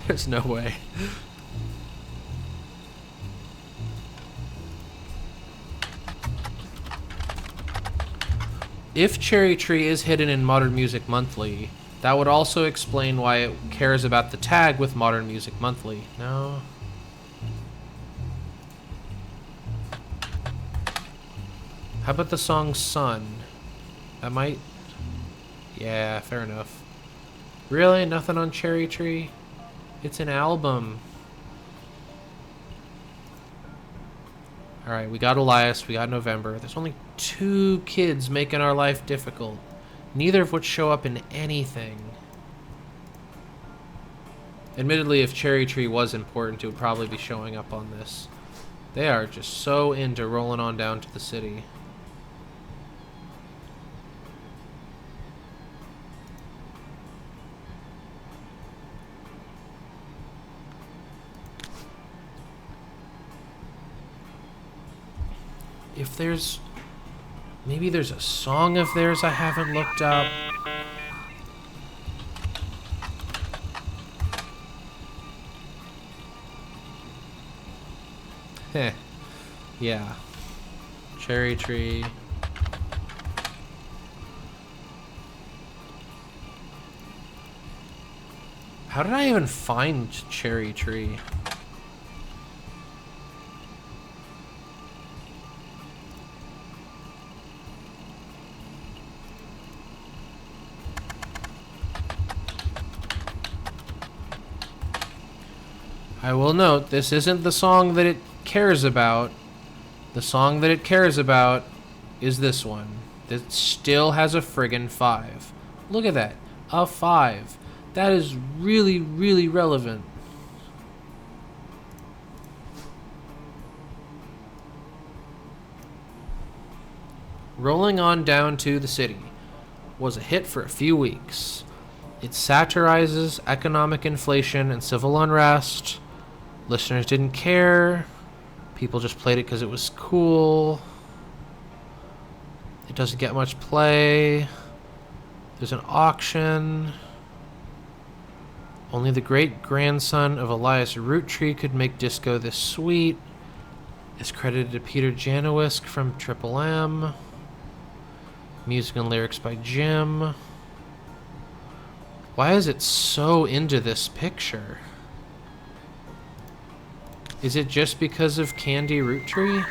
There's no way. If Cherry Tree is hidden in Modern Music Monthly, that would also explain why it cares about the tag with Modern Music Monthly. No? How about the song Sun? That might... Yeah, fair enough. Really? Nothing on Cherry Tree? It's an album. Alright, we got Elias, we got November. There's only 2 kids making our life difficult. Neither of which show up in anything. Admittedly, if Cherry Tree was important, it would probably be showing up on this. They are just so into rolling on down to the city. If there's... Maybe there's a song of theirs I haven't looked up. Heh. Yeah. Cherry Tree. How did I even find Cherry Tree? I will note, this isn't the song that it cares about. The song that it cares about is this one. That still has a friggin' 5. Look at that. A 5. That is really, really relevant. Rolling on down to the city was a hit for a few weeks. It satirizes economic inflation and civil unrest. Listeners didn't care. People just played it because it was cool. It doesn't get much play. There's an auction. Only the great-grandson of Elias Roottree could make disco this sweet. It's credited to Peter Janowisk from Triple M. Music and lyrics by Jim. Why is it so into this picture? Is it just because of Candy Roottree?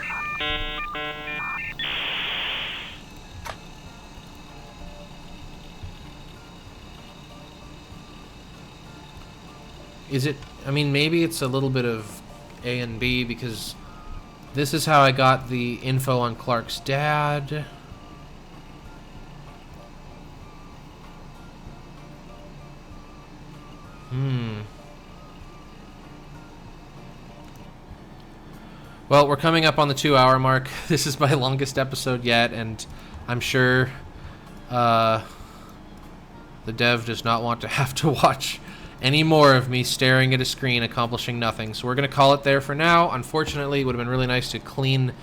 Is it... I mean, maybe it's a little bit of A and B, because this is how I got the info on Clark's dad. Well, we're coming up on the 2-hour mark. This is my longest episode yet, and I'm sure the dev does not want to have to watch any more of me staring at a screen accomplishing nothing. So we're going to call it there for now. Unfortunately, it would have been really nice to clean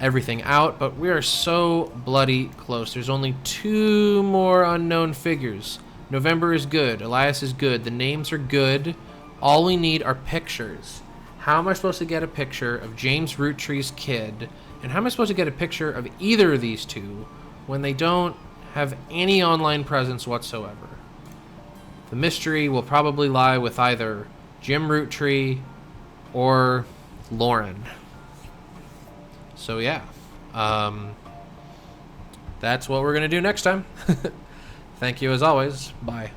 everything out, but we are so bloody close. There's only 2 more unknown figures. November is good. Elias is good. The names are good. All we need are pictures. How am I supposed to get a picture of James Roottree's kid? And how am I supposed to get a picture of either of these 2 when they don't have any online presence whatsoever? The mystery will probably lie with either Jim Roottree or Lauren. So yeah, that's what we're going to do next time. Thank you as always. Bye.